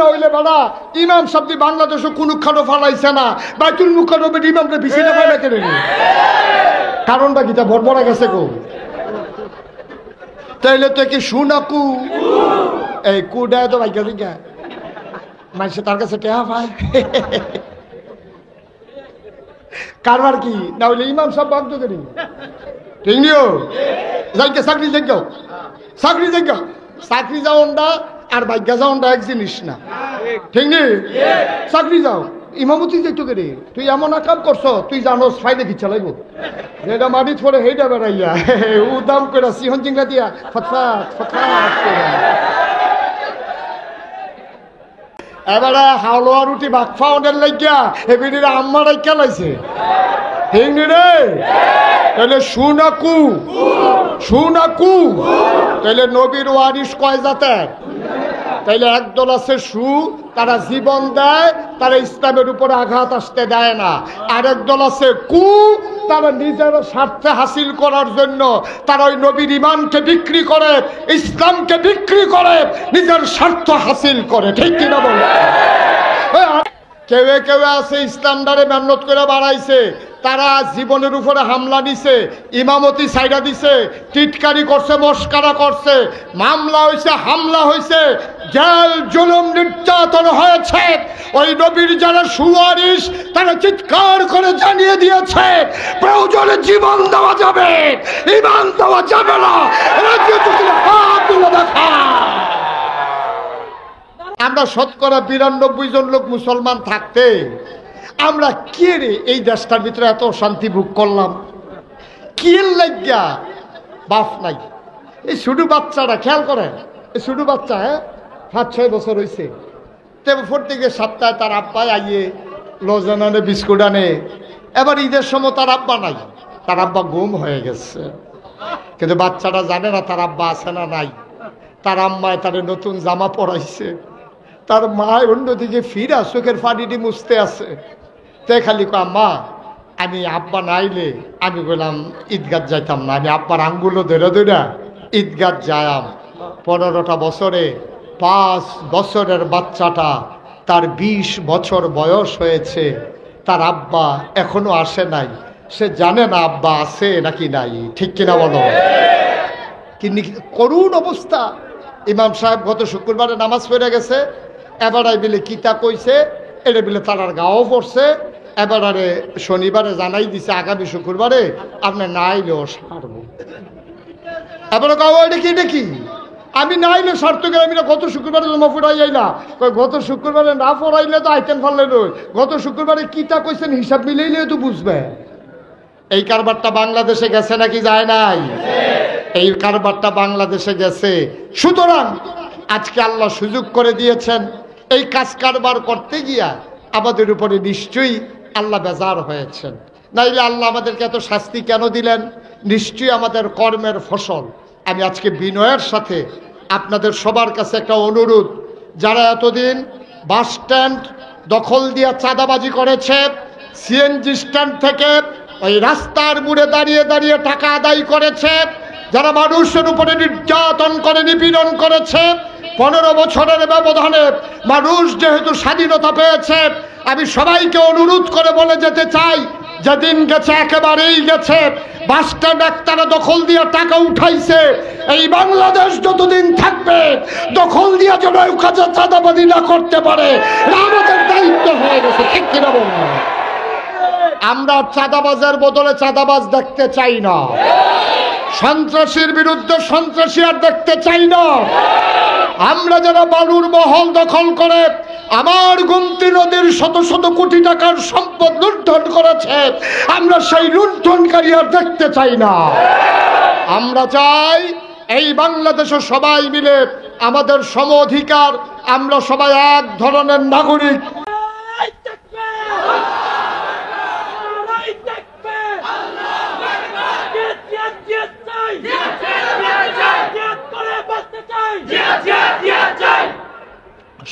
না হইলে বাড়া ইমাম সাহেব বাংলাদেশে কোন খাটো ফালাইছে না, বাইতুল মুকাররমের ইমামকে বিছিয়ে পায় না কেন? কারণটা কি তা বড় গেছে গো? তাইলে তো কি শুনাকু এই কুডায় তো ভাগ্য দিকা মানুষে তার কাছে টেহা পায়। কারবার কি না হইলে ইমাম সব বাধ্য করি ঠিক নিও যাইকে চাকরি যাও, চাকরি যাও, চাকরি যাওয়ানটা আর ভাগ্য যাওয়ানটা এক জিনিস না, ঠিক নেই? চাকরি যাও ইমামতি যাইতো কে রে, তুই এমন কাম করছো তুই জানোস ফাইদে কি চালাইব, যেটা মাটি পরে সেইটা বেড়াইয়া ও দাম করে সিহন চিংড়া দিয়া ফটফাট ফটফাট করে এবারে হাওয়া রুটি ভাগ ফাউন্ডের লাগিয়া এবির আম্মা রাইকা লাইছে, ঠিক নি রে? তাহলে শুনাকু শুনাকু তাহলে নবীর ওয়ারিস কয় জাতের? তাইলে একদল আছে সু, তারা জীবন দেয়, তারা ইসলামের উপরে আঘাত আসতে দেয় না। আরেক দল আছে কু, তারা নিজের স্বার্থে হাসিল করার জন্য তারা ওই নবীর ইমানকে বিক্রি করে, ইসলামকে বিক্রি করে, নিজের স্বার্থ হাসিল করে, ঠিক কিনা বলে? কেউ কেউ আছে ইসলামদারে মেহনত করে বাড়াইছে, তারা জীবনের উপরে হামলা দিছে, ইমামতি সাইডা দিছে, টিটকারি করছে, মস্কারা করছে, মামলা হয়েছে, হামলা হয়েছে, জেল জুলুম নির্যাতন হয়েছে। ওই নবীর যারা সুয়ারিশ তারা চিৎকার করে জানিয়ে দিয়েছে প্রয়োজনে জীবন দেওয়া যাবে, ইমান দেওয়া যাবে না। হাত তুলে দেখা আমরা ৯৯ জন লোক মুসলমান থাকতে আমরা কে রে এই দেশটার ভিতরে এত শান্তি ভোগ করলাম? কি লাগিয়া বাপ নাই। এই ছোট বাচ্চাটা খেয়াল করেন, এই ছোট বাচ্চা ৫-৬ বছর হয়েছে, প্রত্যেকে সপ্তাহে তার আব্বাই আইয়ে লজেন আনে, বিস্কুট আনে। এবার ঈদের সময় তার আব্বা নাই, তার আব্বা গুম হয়ে গেছে, কিন্তু বাচ্চাটা জানে না তার আব্বা আছে না নাই। তার আম্মায় তার নতুন জামা পরাইছে, তার মায় অন্যদিকে ফিরা চোখের পানিটি মুছতে আছে। তাই খালি কো আম্মা আমি আব্বা নাইলে আমি বললাম ঈদগাহ যাইতাম না, আমি আব্বার আঙ্গুলো ধরে ধরে ঈদগাহ যায়াম। ১৫টা বছরে 5 বছরের বাচ্চাটা তার 20 বছর বয়স হয়েছে, তার আব্বা এখনো আসে নাই, সে জানে না আব্বা আছে নাকি নাই, ঠিক কিনা বলো? কিন্তু করুণ অবস্থা। ইমাম সাহেব গত শুক্রবারে নামাজ পড়ে গেছে, এবারে বিলে কিতা কইছে, এটা বিলে তারার গাও পড়ছে, এবারে শনিবারে জানাই দিছে আগামী শুক্রবারে আপনি না আইলেও সারব। এবারে গাও এটা কি দেখি আমি না আইলে সারত গেলে আমি গত শুক্রবারে জমা ফুরাই যাই না, গত শুক্রবারে না পড়াইলে তো আইতেন ফাললে রই, গত শুক্রবারে কিতা কইছেন হিসাব মিলাইলে তো বুঝবে। এই কারবারটা বাংলাদেশে গেছে নাকি যায় নাই? এই কারবারটা বাংলাদেশে গেছে। সুতরাং আজকে আল্লাহ সুযোগ করে দিয়েছেন, এই কাজ কারবার করতে গিয়া আমাদের উপরে নিশ্চয়ই আল্লাহ বেজার হয়েছেন। নাইলে আল্লাহ আমাদেরকে এত শাস্তি কেন দিলেন? নিশ্চয়ই আমাদের কর্মের ফসল। আমি আজকে বিনয়ের সাথে আপনাদের সবার কাছে একটা অনুরোধ, যারা এতদিন বাস স্ট্যান্ড দখল দিয়ে চাঁদাবাজি করেছে, সিএনজি স্ট্যান্ড থেকে ওই রাস্তার মোড়ে দাঁড়িয়ে দাঁড়িয়ে টাকা আদায় করেছে, যারা মানুষের উপরে নির্যাতন করে, নিপীড়ন করেছে, 15 বছরের ব্যবধানে মানুষ যেহেতু স্বাধীনতা পেয়েছে, আমি সবাইকে অনুরোধ করে বলে যেতে চাই, যেদিন গেছে একেবারেই গেছে। বাস স্ট্যান্ড একতারা দখল দিয়ে টাকা উঠাইছে, এই বাংলাদেশ যতদিন থাকবে দখল দিয়ে যেন কাজে চাঁদাবাজি না করতে পারে, আমাদের দায়িত্ব হয়ে গেছে, ঠিক কিনা বলবো? আমরা চাঁদাবাজের বদলে চাঁদাবাজ দেখতে চাই না, সন্ত্রাসীর বিরুদ্ধে সন্ত্রাসী আর দেখতে চাই না। আমরা যারা বালুর মহল দখল করে আমার গোমতী নদীর শত শত কোটি টাকার সম্পদ লুণ্ঠন করেছে, আমরা সেই লুণ্ঠনকারী আর দেখতে চাই না। আমরা চাই এই বাংলাদেশে সবাই মিলে আমাদের সম অধিকার, আমরা সবাই এক ধরনের নাগরিক।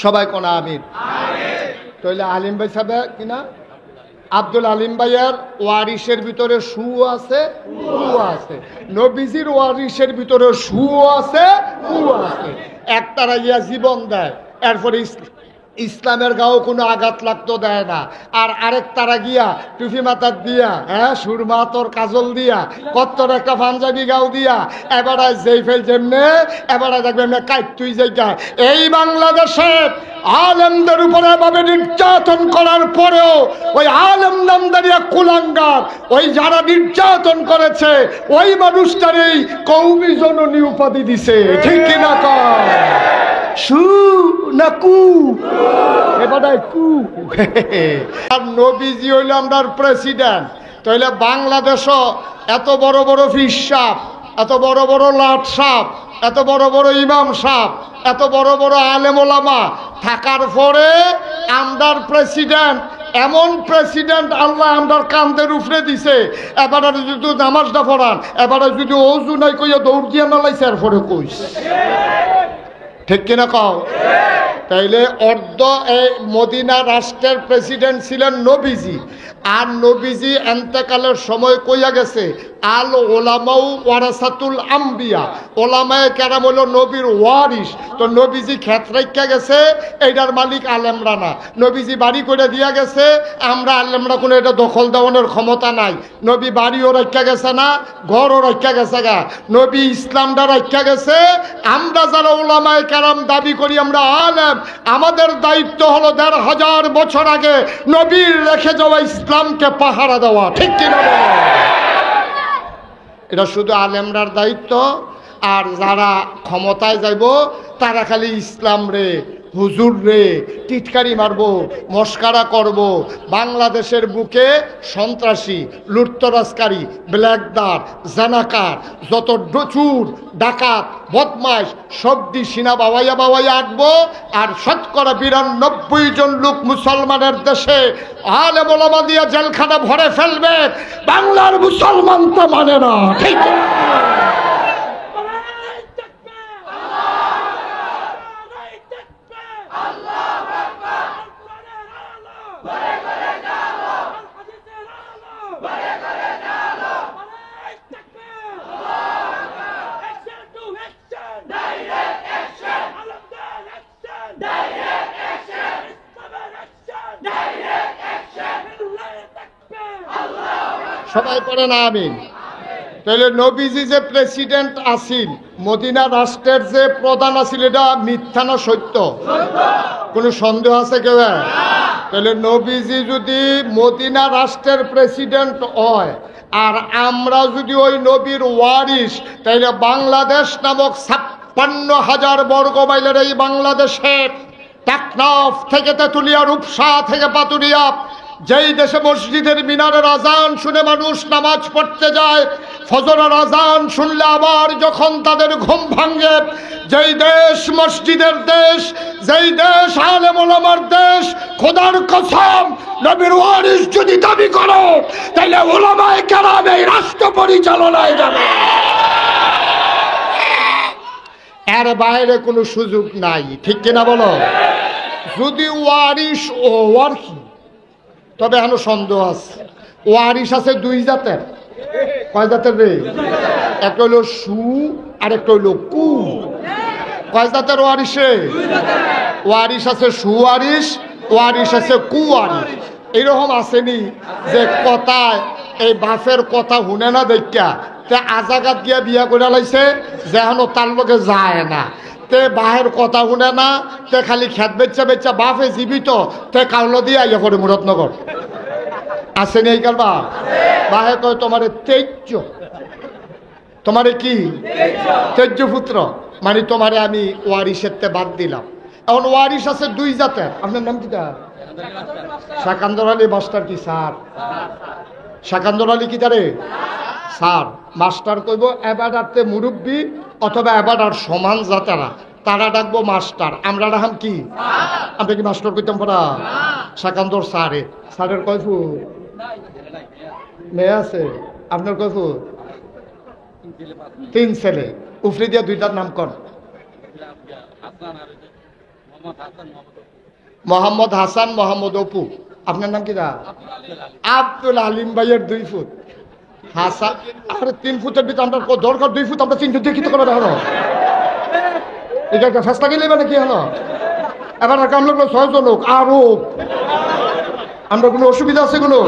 সবাই কোন আমিন। তাহলে আলিম ভাই সাহেব কিনা আব্দুল আলিম ভাইয়ের ওয়ারিসের ভিতরে সু আছে, আছে নবীজির ওয়ারিসের ভিতরে সু আছে, আছে। একতারা ইয়া জীবন দেয়, এরপরে ইসলামের গাও কোনো আঘাত লাগতো দেয় না। আর আরেক তারা গিয়া টুপি মাথার দিয়া, হ্যাঁ, সুরমা তোর কাজল দিয়া, কত্তর একটা পাঞ্জাবি গাও দিয়া, এবারে যেই ফেল যেমনে এবারে দেখবে এমনি কাইতুই জায়গা। এই বাংলাদেশে আলেমদের উপরে এভাবে নির্যাতন করার পরেও ওই আলেম নামদারিয়া কুলাঙ্গার, ওই যারা নির্যাতন করেছে ওই মানুষটারই কওমি জননী উপাধি দিছে, ঠিক কিনা কয়? সু না কু, এবারে কু। আর নবীজি হইল আমরার প্রেসিডেন্ট, তাইলে বাংলাদেশও এত বড় বড় ফিস সাপ, এত বড় বড় লাট সাপ, এত বড় বড় ইমাম সাপ, এত বড় বড় আলেম ওলামা থাকার পরে আমরার প্রেসিডেন্ট, এমন প্রেসিডেন্ট আল্লাহ আমরার কান্দের উপরে দিছে। এবারে যদি নামাজটা পড়ান, এবারে যদি অজু নাই কইয়া দৌড় দিয়া নালাইছে এরপরে কইস, ঠিক কিনা কও? তাইলে অর্ধ এই মদিনা রাষ্ট্রের প্রেসিডেন্ট ছিলেন নবীজি। আর নবীজি এন্তেকালের সময় কইয়া গেছে, আল ওলামাউ ওয়ারাসাতুল আম্বিয়া, ওলামায়ে কেরাম হলো নবীর ওয়ারিস। তো নবীজি ক্ষেত রাইখা গেছে, এইটার মালিক আলেমরা না। নবীজি বাড়ি করে দিয়া গেছে, আমরা আলেমরা কোনো এটা দখল দেওয়ানোর ক্ষমতা নাই। নবী বাড়িও রাখা গেছে না, ঘরও রাখা গেছে গা, নবী ইসলামটা রাখা গেছে। আমরা যারা ওলামায়ে কেরাম দাবি করি আমরা আলেম, আমাদের দায়িত্ব হলো ১৫০০ বছর আগে নবীর রেখে যাওয়া ইসলামকে পাহারা দেওয়া, ঠিক কিনা? এটা শুধু আলেমরার দায়িত্ব। আর যারা ক্ষমতায় যাইব তারা খালি ইসলাম রে, হুজুর রে টিটকারি মারব, মস্কারা করব। বাংলাদেশের বুকে সন্ত্রাসী, লুটতরাজকারী, ব্ল্যাকদার, জানাকার, যত চুর ডাকাত বদমাইশ সবদি সিনা বাবাইয়া বাবাইয়া আঁকবো। আর ৯২ জন লোক মুসলমানের দেশে আলেম ওলামা দিয়া জেলখানা ভরে ফেলবে। বাংলার মুসলমান তো মানে না, ঠিক? সবাই পড়েন আমিন। তাহলে নবীজি যে প্রেসিডেন্ট আসিল, মদিনা রাষ্ট্রের যে প্রধান আসিল, এটা মিথ্যা না সত্য? কোনো সন্দেহ আছে কেউ? তাহলে নবীজি যদি মদিনা রাষ্ট্রের প্রেসিডেন্ট হয় আর আমরা যদি ওই নবীর ওয়ারিস, তাইলে বাংলাদেশ নামক ৫৬,০০০ বর্গ মাইলের এই বাংলাদেশে টেকনাফ থেকে তেঁতুলিয়া, রূপসা থেকে পাতুরিয়া, যেই দেশে মসজিদের মিনারের আজান শুনে মানুষ নামাজ পড়তে যায়, ফজরের আজান শুনলে আবার যখন তাদের ঘুম ভাঙে, যেই দেশ মসজিদের দেশ, যেই দেশ আলেম ওলামার দেশ, খোদার কসম নবীর ওয়ারিস যদি দাবি করো তাহলে ওলামায়ে কেরাম এই রাষ্ট্র পরিচালনায় যাবে, এর বাইরে কোনো সুযোগ নাই, ঠিক কিনা বলো? যদি ওয়ারিস ও ওয়ারকি, তবে এখনো সন্দেহ আছে। ওয়ারিস আছে ২ জাতের। কয় জাতের রে? একটা হইল সু আর একটা হইল কু। কয় জাতের ওয়ারিসে? ওয়ারিস আছে সুওয়ারিস, ওয়ারিস আছে কুওয়ারিস। এইরকম আসেনি যে কথায় এই বাপের কথা শুনে না দেখা তে আজাগাত গিয়া বিয়া করে লাইছে, যেন তার লোকে যায় না, তে বাহের কথা শুনে না, তে খালি খেত বেচা বেচা বাপে জীবিত, তে কাউলো দিয়ে আইয়া পড়ে মুরাদনগর। আসেনি এই কারবা? বাহে কয় তোমারে তেজ্য, তোমারে কি তেজ্য পুত্র, মানে তোমারে আমি ওয়ারিসের তে বাদ দিলাম। এখন ওয়ারিস আছে ২ জাতের। আপনার নাম কিটা? শাকান্দর আলী মাস্টার। কি স্যার? শাকান্দর আলী কি জানে? স্যার। মাস্টার কইব এবারে মুরব্বী অথবা এবার আর সমান জাতেরা, তারা ডাকবো মাস্টার, আমরা ডাকাম কি? আমরা কি মাস্টার কইতাম পড়া? শাকান্দর স্যারে। স্যারের কয় ফুট? মেয়ে আছে। আপনার কয় ফুট? ৩ ছেলে। উফরি দিয়া 2টার নাম কর। মোহাম্মদ হাসান, মোহাম্মদ অপু। আপনার নাম কি? আব্দুল আলিম ভাইয়ের 2 ফুট। হাসান আর 3 ফুটের ভিতরে আমরা দরকার 2 ফুট, আমরা 3 ফুট দিয়ে কি তো করে দেখানো? এটা একটা ফেসলা গেলে মানে কি হলো? এবার কাম লাগলো 6 জন লোক আরো। আমরা কোনো অসুবিধা আছে কোনো?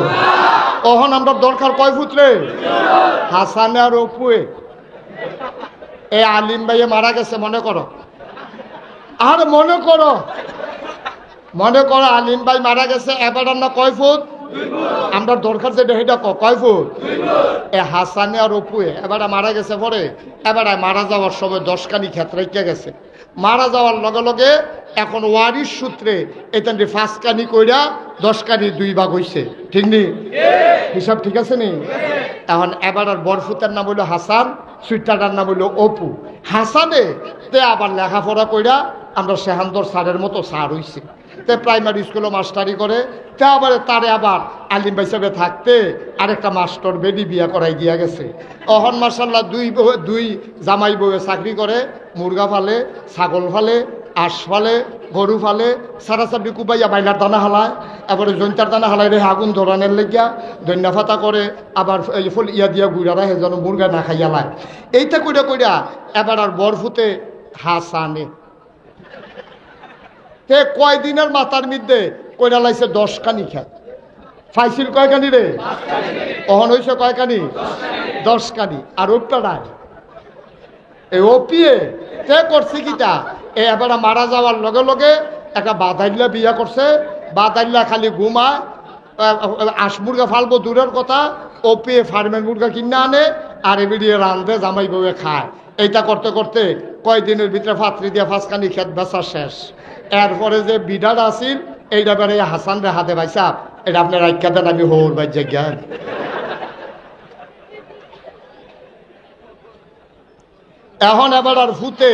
অহন আমরা দরকার কয় পুত্রে? হাসানে আর অপুয়ে। এ আলিম ভাইয়ে মারা গেছে মনে করো, আর মনে করো আলিম ভাই মারা গেছে, এবার না কয় ফুট? আমরা দরকার যেটা সেটা কয় ফুট? এ হাসানে আর অপুয়ে এবার মারা গেছে পরে, এবার মারা যাওয়ার সময় 10 কানি ক্ষেত্রে গেছে। মারা যাওয়ার লগে লগে এখন ওয়ারিশ সূত্রে এটা 5 কানি কইরা 10 কানি 2 ভাগ হইছে, ঠিক নি? হিসাব ঠিক আছে নি? এখন এবার আর বরফুতের নাম হইল হাসান, সুইটাটার নাম হইল অপু। হাসানে তে আবার লেখাপড়া কইরা আমরা সেহান্দর স্যারের মতো স্যার হইছে, তে প্রাইমারি স্কুলে মাস্টারি করে, তে আবার তারে আবার আলিম হিসাবে থাকতে আরেকটা মাস্টার বেডি বিয়া করাই দিয়া গেছে। অহন মার্শাল্লাহ দুই জামাই বউয়ে চাকরি করে, মুরগা ফালে, ছাগল ফালে, আঁশ ফালে, গরু ফালে, সারা সাবি কুবাইয়া বাইলার দানা হালায়, এবারে জৈন্তার দানা হালায় রে আগুন ধরানের লেগিয়া দৈন্যা ফাতা করে, আবার এই ফুল ইয়া দিয়া গুড়ারা হে যেন মুরগা না খাইয়া লায়। এইটা কইরা কইরা এবার আর বরফুতে হাসানে তে কয়দিনের মাথার মধ্যে কইরা লাইছে 10 কানি খেত। ফাইছিল কয় কানি রে? অহন হয়েছে কয় কানি? 10 কানি। আর ওপটা নাই এই ওপিয়ে তে করছে কিটা, এবার মারা যাওয়ার লগে লগে একটা বাদাইল্লা বিয়া করছে। বাদাইল্লা খালি ঘুমায়, আঁশ মুরগা ফালবো দূরের কথা, ওপিয়ে ফার্মের মুরগা কিনে আনে আর এবিডিয়ে রান্ধে, জামাই বউয়ে খায়। এইটা করতে করতে কয়দিনের ভিতরে ফাতরি দিয়ে 5 কানি খেত বেচা শেষ। এরপরে যে বিডার আসিল এইটা বেড়ে হাসান রে হাতে পাইছা, এটা আপনার রাইখা দেন, আমি হোর বাই জায়গায়। এখন এবার আর ফুতে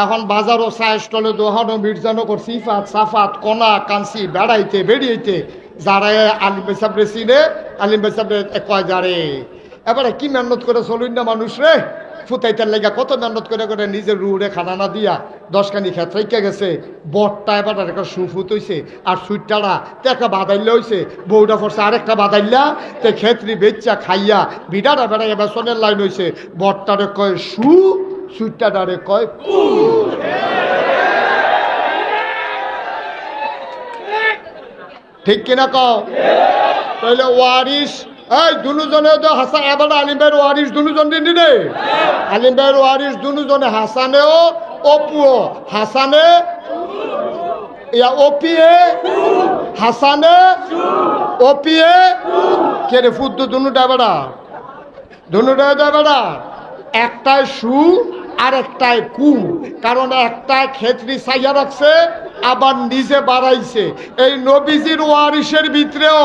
এখন বাজারও চায় স্টলে দোহানো মির্জানগর সিফাত সাফাত কনা কাঞ্চি বেড়াইতে বেরিয়েতে যারা আলিম ভাই সাহেব চিনে, আলিম ভাই সাহেব কয় যারে এবারে কি মেহনত করে চলুন না মানুষ রে, ফুটাইতার লেগা কত মেহনত করে করে নিজের রুড়ে খানা না দিয়া 10 কানি খেত রেখে গেছে। বটটা এবার একটা সুফুত হইছে, আর সুইটারা তে একটা বাদাইল্লা হইছে, বউটা পড়ছে আরেকটা বাদাইল্লা, তে খেতরি বেচ্চা খাইয়া বিডারা বেড়াইয়া বেসনের লাইন হইছে। বটটারে কয় সু, সুইটারে কয় কু। ঠিক কিনা কও? তাহলে ওয়ারিশ এই দুজনে তো হাসান এবার আলিম ভাইয়ের ওয়ারিশ দুজন দিন রে, আলিম ভাইয়ের ওয়ারিশ দুজনে হাসানেও অপুও, হাসানে ইয়া ওপিয়ে, হাসানে ওপিয়ে কে রে ফুদ্দু দুটা বেড়া, দুটা বেড়া, একটাই সু আর একটাই কু, কারণ একটাই খেতরি সাইয়া রাখছে আবার নিজে বাড়াইছে। এই নবীজির ওয়ারিশের ভিতরেও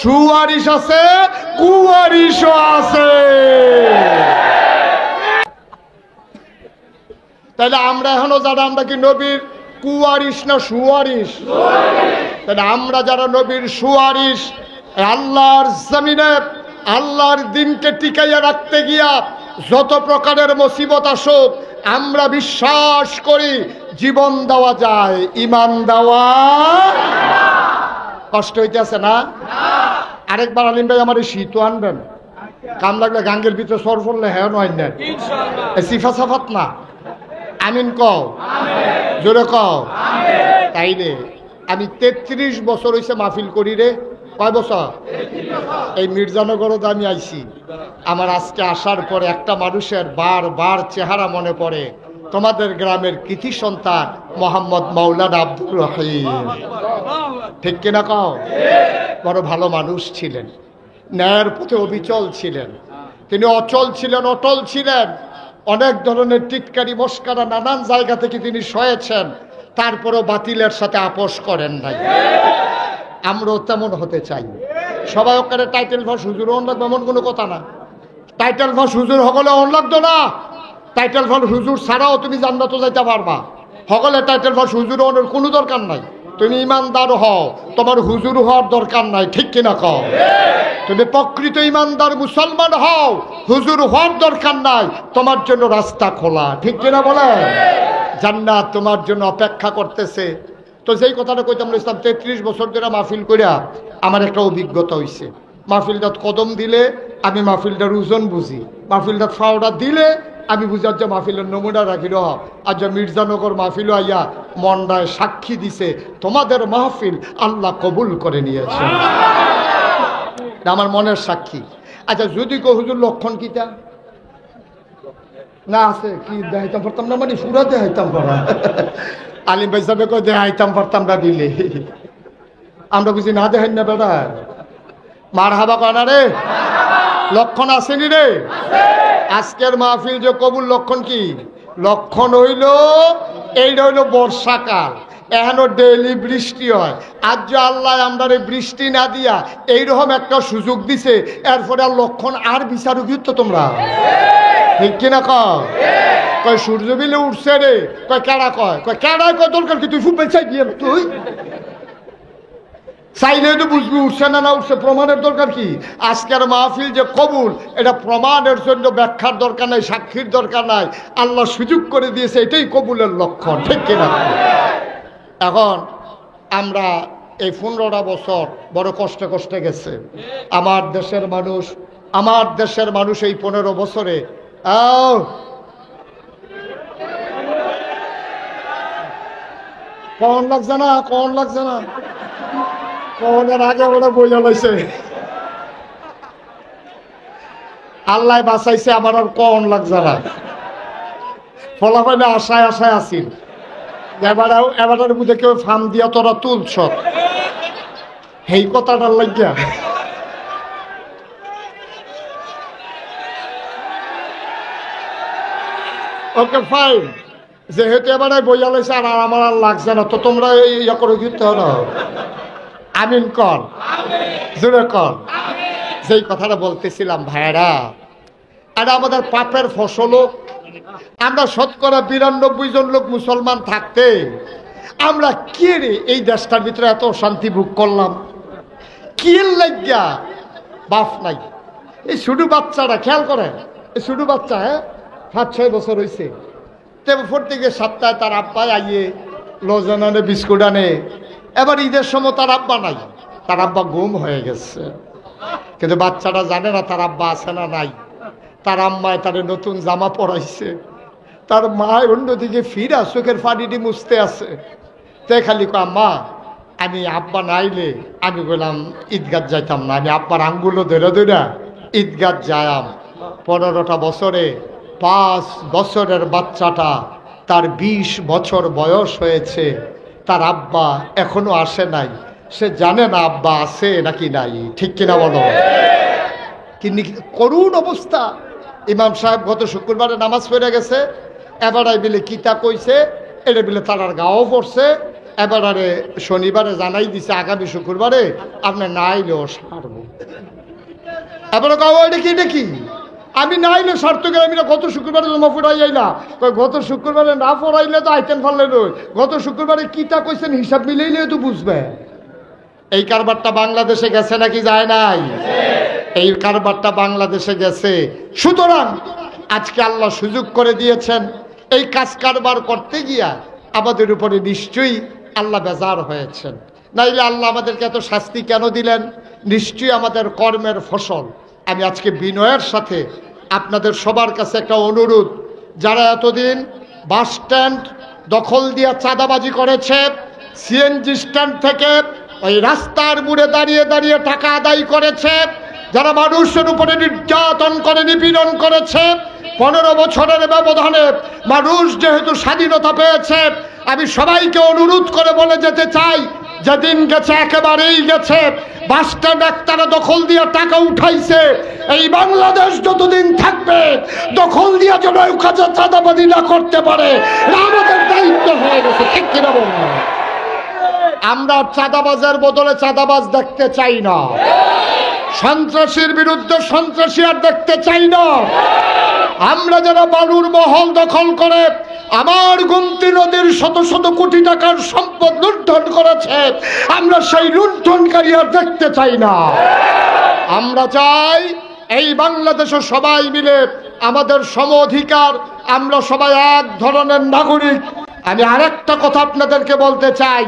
সুয়ারিশ আছে, কুয়ারিশও আছে। তাহলে আমরা এখনো যারা, আমরা কি নবীর কুয়ারিশ না সুয়ারিশ? তাহলে আমরা যারা নবীর সুয়ারিশ, আল্লাহর জমিনে আল্লাহর দিনকে টিকাইয়া রাখতে গিয়া যত প্রকারের মুসিবত আসুক, আমরা বিশ্বাস করি জীবন দেওয়া যায়, ইমান দেওয়া। কষ্ট হইতেছে না? আরেকবার আলিম ভাই আমার এই শীত আনবেন, কাম লাগলে গাঙ্গের ভিতরে সর পড়লে হ্যাঁ নয় নেন, সিফা সাফাত না। আমিন কও, জোরে কও। তাই রে আমি 33 বছর হয়েছে মাহফিল করি রে। কয় বছর? এই মির্জানগরত আমি আইছি। আমার আজকে আসার পরে একটা মানুষের বারবার চেহারা মনে পড়ে, তোমাদের গ্রামের কৃতি সন্তান মোহাম্মদ মাওলানা আব্দুর রহিম। ঠিক কিনা কও? বড় ভালো মানুষ ছিলেন, ন্যায়ের পথে অবিচল ছিলেন, তিনি অচল ছিলেন, অটল ছিলেন। অনেক ধরনের টিটকারি মস্কারা নানান জায়গা থেকে তিনি সয়েছেন, তারপরেও বাতিলের সাথে আপোষ করেন নাই। আমরাও তেমন হতে চাই। সবাই ওখানে টাইটেল ভাস হুজুর অন লাগবে এমন কোনো কথা না। টাইটেল ভাস হুজুর সকলে অন লাগতো না। টাইটেল ভাস হুজুর ছাড়াও তুমি জান্নাতে যাইতে পারবা। সকলে টাইটেল ভাস হুজুর অনের কোনো দরকার নাই। তুমি ইমানদার হও, তোমার হুজুর হওয়ার দরকার নাই। ঠিক কিনা কও? তুমি প্রকৃত ইমানদার মুসলমান হও, হুজুর হওয়ার দরকার নাই, তোমার জন্য রাস্তা খোলা। ঠিক কিনা বলে? জান্নাত তোমার জন্য অপেক্ষা করতেছে। তো যেই কথাটা কইতাম ইসলাম 33 বছর ধরে মাহফিল করিয়া আমার একটা অভিজ্ঞতা হয়েছে। মাহফিলটাত কদম দিলে আমি মাহফিলটার ওজন বুঝি, মাহফিলটাত ফাওড়া দিলে আমি বুঝি আজ মাহফিলের নমুনা রাখি র আজ মির্জানগর মাহফিল আইয়া মন্ডায় সাক্ষী দিছে তোমাদের মাহফিল আল্লাহ কবুল করে নিয়েছে, আমার মনের সাক্ষী। আচ্ছা যদি কো হুজুর লক্ষণ কিতা না আছে কি দেখাইতাম পারতাম না, মানে সুরা দেখাইতাম পারা আলিম ভাই সাহেব কই দেখাইতাম পারতাম না দিলে আমরা বুঝি না দেখাই না বেটা মার হাবা কনা রে লক্ষণ আসেনি রে। আজকের মাহফিল যে কবুল লক্ষণ কি লক্ষণ হইল এইটা হইল বর্ষাকাল, এখনো ডেইলি বৃষ্টি হয়। আজ যে আল্লাহ আমরা বৃষ্টি না দিয়া এইরকম একটা সুযোগ দিছে, এরপরে আর লক্ষণ আর বিচারুক তো তোমরা ঠিক কিনা কয় সূর্য বিলে উঠছে রে, কয় কেডা কয় কেডায় কয় দরকার কি তুই ফুটবল চাই দিয়ে তুই চাইলে তো বুঝবি উঠছে না উঠছে, প্রমাণের দরকার কি। আজকের মাহফিল যে কবুল এটা প্রমাণের জন্য ব্যাখ্যার দরকার নাই, সাক্ষীর দরকার নাই, আল্লাহ সুযোগ করে দিয়েছে, এটাই কবুলের লক্ষণ ঠিক কিনা। এখন আমরা এই 15টা বছর বড় কষ্টে কষ্টে গেছে আমার দেশের মানুষ এই 15 বছরে কন লাগছে না কনের আগে ওরা বইয়া লাইছে আল্লাহ বাঁচাইছে, আমার আর কন লাগছে না, ফলাফলে আশায় আসি এবারের বুঝে কেউ ফার্ম দিয়া তোরা তুলছ এই কথাটার লাগিয়া ওকে ফাইন, যেহেতু এবারে বইয়া লাইছে আর আমার আর লাগছে না, তো তোমরা ইয়া করে দিতে হলো আমিন কর জোরে কর। যেই কথাটা বলতেছিলাম ভাইরা, আর আমাদের পাপের ফসলও আমরা 92% জন লোক মুসলমান থাকতে আমরা কে রে এই দেশটার ভিতরে এত শান্তি ভোগ করলাম, কি লাগিয়া বাপ নাই। এই ছোট বাচ্চারা খেয়াল করেন, এই ছোট বাচ্চা 5-6 বছর হয়েছে, প্রত্যেকের সপ্তাহে তার আব্বা আইয়ে লজেন আনে বিস্কুট আনে। এবার ঈদের সময় তার আব্বা নাই, তার আব্বা গুম হয়ে গেছে, কিন্তু বাচ্চাটা জানে না তার আব্বা আছে না নাই। তার আম্মায় তার নতুন জামা পরাইছে, তার মা অন্যদিকে ফিরা চোখের পানিটি মুছতে আছে। তাই খালি আম্মা আমি আব্বা নাইলে আমি বললাম ঈদগাহ যাইতাম না, আমি আব্বার আঙ্গুলো ধরে ধরে ঈদগাহ যাইম। 15টা বছরে 5 বছরের বাচ্চাটা তার 20 বছর বয়স হয়েছে, তার আব্বা এখনো আসে নাই, সে জানে না আব্বা আছে নাকি নাই, ঠিক কিনা বলো। কিন্তু করুণ অবস্থা। ইমাম সাহেব গত শুক্রবারে নামাজ পড়ে গেছে, এবারে বিলে কিতা কইছে এটা বিলে তার গাও পড়ছে, এবারে শনিবারে জানাই দিছে আগামী শুক্রবারে আপনার না আইলেও সারবো। এবারে গাও এটা কি আমি না আইলে সারতো গেলে আমি গত শুক্রবারে জমা ফুটাই আইলা, গত শুক্রবারে না পড়াইলে তো আইতেন ফারলে নই, গত শুক্রবারে কিতা কইছেন হিসাব মিলাইলে তো বুঝবে। এই কারবারটা বাংলাদেশে গেছে নাকি যায় নাই? এই কারবারটা বাংলাদেশে গেছে। সুতরাং আজকে আল্লাহ সুযোগ করে দিয়েছেন, এই কাজ কারবার করতে গিয়া আমাদের উপরে নিশ্চয়ই আল্লাহ বেজার হয়েছেন। নাইলে আল্লাহ আমাদেরকে এত শাস্তি কেন দিলেন? নিশ্চয়ই আমাদের কর্মের ফসল। আমি আজকে বিনয়ের সাথে আপনাদের সবার কাছে একটা অনুরোধ, যারা এতদিন বাস স্ট্যান্ড দখল দিয়া চাঁদাবাজি করেছে, সিএনজি স্ট্যান্ড থেকে ওই রাস্তার মুড়ে দাঁড়িয়ে দাঁড়িয়ে টাকা আদায় করেছে, যারা মানুষের উপরে নির্যাতন করে নিপীড়ন করেছে, 15 বছরের ব্যবধানে মানুষ যেহেতু স্বাধীনতা পেয়েছে, আমি সবাইকে অনুরোধ করে বলে যেতে চাই, যেদিন গেছে একেবারেই গেছে। বাস স্ট্যান্ড একটানা দখল দিয়ে টাকা উঠাইছে, এই বাংলাদেশ যতদিন থাকবে দখল দিয়ে যেন কাজে চাঁদাবাজি না করতে পারে, আমাদের দায়িত্ব হয়ে গেছে, ঠিক কিনা বলুন। আমরা চাঁদাবাজের বদলে চাঁদাবাজ দেখতে চাই না, সন্ত্রাসীর বিরুদ্ধে সন্ত্রাসী আর দেখতে চাই না। আমরা যারা বালুর মহল দখল করে আমার গোমতী নদীর শত শত কোটি টাকার সম্পদ লুণ্ঠন করেছে, আমরা সেই লুণ্ঠনকারী আর দেখতে চাই না। আমরা চাই এই বাংলাদেশে সবাই মিলে আমাদের সম অধিকার, আমরা সবাই এক ধরনের নাগরিক। আমি আরেকটা কথা আপনাদেরকে বলতে চাই,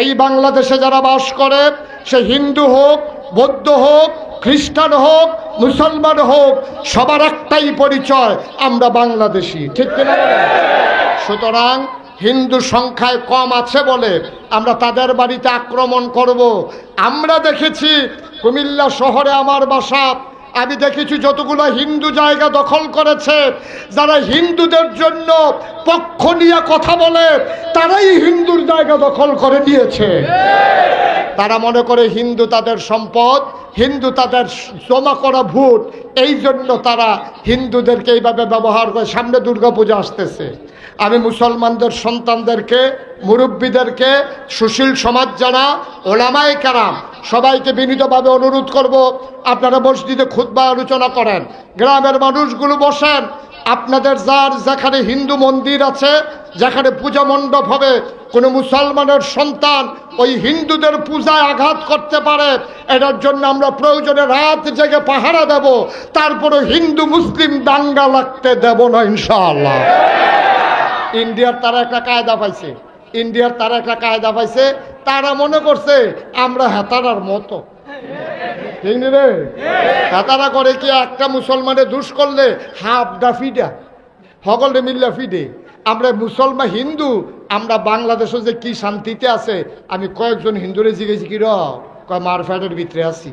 এই বাংলাদেশে যারা বাস করে, সে হিন্দু হোক, বৌদ্ধ হোক, খ্রিস্টান হোক, মুসলমান হোক, সবার একটাই পরিচয়, আমরা বাংলাদেশি। ঠিক কিনা বলেন? সুতরাং হিন্দু সংখ্যায় কম আছে বলে আমরা তাদের বাড়িতে আক্রমণ করব। আমরা দেখেছি কুমিল্লা শহরে আমার বাসা, আমি দেখেছি যতগুলো হিন্দু জায়গা দখল করেছে, যারা হিন্দুদের জন্য পক্ষ নিয়ে কথা বলে তারাই হিন্দুর জায়গা দখল করে নিয়েছে। তারা মনে করে হিন্দু তাদের সম্পদ, হিন্দু তাদের জমা করা ভোট, এই জন্য তারা হিন্দুদেরকে এইভাবে ব্যবহার করে। সামনে দুর্গাপূজা আসতেছে, আমি মুসলমানদের সন্তানদেরকে, মুরব্বীদেরকে, সুশীল সমাজ যারা, ওলামায়ে কেরাম সবাইকে বিনীতভাবে অনুরোধ করব, আপনারা মসজিদে খুতবা আলোচনা করেন, গ্রামের মানুষগুলো বসেন, আপনাদের যার যেখানে হিন্দু মন্দির আছে, যেখানে পূজা মণ্ডপ হবে, কোনো মুসলমানের সন্তান ওই হিন্দুদের পূজায় আঘাত করতে পারে, এটার জন্য আমরা প্রয়োজনে রাত জেগে পাহারা দেব, তারপরে হিন্দু মুসলিম দাঙ্গা লাগতে দেব না ইনশাআল্লাহ। ইন্ডিয়ার তারা একটা কায়দা পাইছে, তারা মনে করছে আমরা হেতারার মতো। ঠিক নি রে? হেতারা করে কি, একটা মুসলমানের দুষ করলে হাফডা ফিডা সকলে মিল্লা ফিডে। আমরা মুসলমান হিন্দু, আমরা বাংলাদেশে যে কি শান্তিতে আছে, আমি কয়েকজন হিন্দুরে জিজ্ঞেছি কি কয় মারফাটের ভিতরে আছি।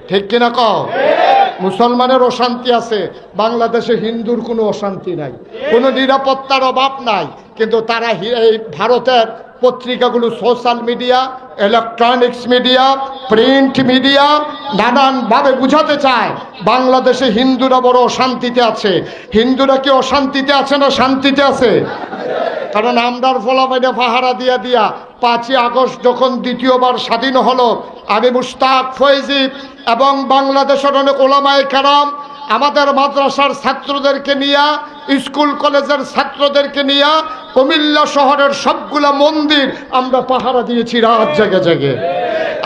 ঠিক কিনা কও? মুসলমানের অশান্তি আছে, বাংলাদেশে হিন্দুর কোনো অশান্তি নাই, কোনো নিরাপত্তার অভাব নাই। কিন্তু তারা এই ভারতের পত্রিকাগুলো, social media, electronics media, print media নানানভাবে বুঝাতে চায় বাংলাদেশে হিন্দুরা বড় অশান্তিতে আছে। হিন্দুরা কি অশান্তিতে আছে না শান্তিতে আছে? কারণ আমরার ফলাফাইনে পাহারা দিয়া দিয়া 5ই আগস্ট যখন দ্বিতীয়বার স্বাধীন হলো, আমি মুশতাক ফয়েজি এবং বাংলাদেশের অনেক ওলামায়ে কেরাম আমাদের মাদ্রাসার ছাত্রদেরকে নিয়ে, স্কুল কলেজের ছাত্রদেরকে নিয়ে কুমিল্লা শহরের সবগুলা মন্দির আমরা পাহারা দিয়েছি রাত জেগে জেগে।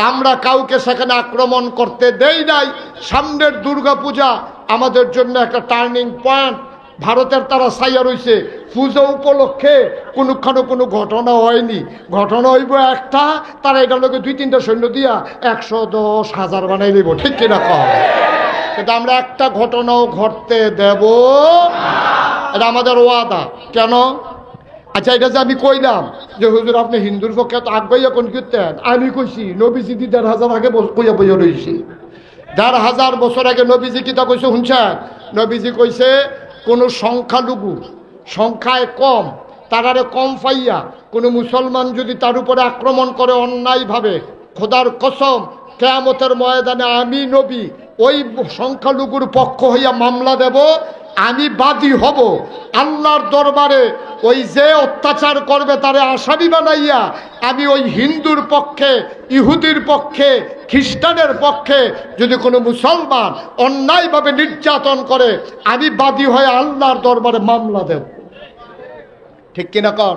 আমরা কাউকে সেখানে আক্রমণ করতে দেই নাই। সামনের দুর্গাপূজা আমাদের জন্য একটা টার্নিং পয়েন্ট। ভারতের তারা ছাইয়া রয়েছে, পূজা উপলক্ষে কোনোখানে কোনো ঘটনা হয়নি, ঘটনা হইব একটা, তারা এটার লোকে 2-3টা সৈন্য দিয়া 110,000 বানাই দেব। ঠিক কিনা কম? কিন্তু আমরা একটা ঘটনাও ঘটতে দেব, এটা আমাদের ওয়াদা। কেন? আচ্ছা, এটা যে আমি কইলাম যে হুজুর আপনি হিন্দুর পক্ষে তো আগ্রহী কোন কীর্তেন, আমি কইছি নবীজি 1,500 আগে বইয়া বইয়া রয়েছি। 1,500 বছর আগে নবীজি কিতা কইছে শুনছেন? নবীজি কইছে কোনো সংখ্যালঘু, সংখ্যায় কম, তারারে কম পাইয়া কোনো মুসলমান যদি তার উপরে আক্রমণ করে অন্যায়ভাবে, খোদার কসম কিয়ামতের ময়দানে আমি নবী ওই সংখ্যালঘুর পক্ষ হইয়া মামলা দেব, আমি বাদী হব আল্লাহর দরবারে। ওই যে অত্যাচার করবে তারে আসামি বানাইয়া আমি ওই হিন্দুর পক্ষে, ইহুদির পক্ষে, খ্রিস্টানের পক্ষে যদি কোনো মুসলমান অন্যায়ভাবে নির্যাতন করে, আমি বাদী হয়ে আল্লাহর দরবারে মামলা দেব। ঠিক কিনা কর?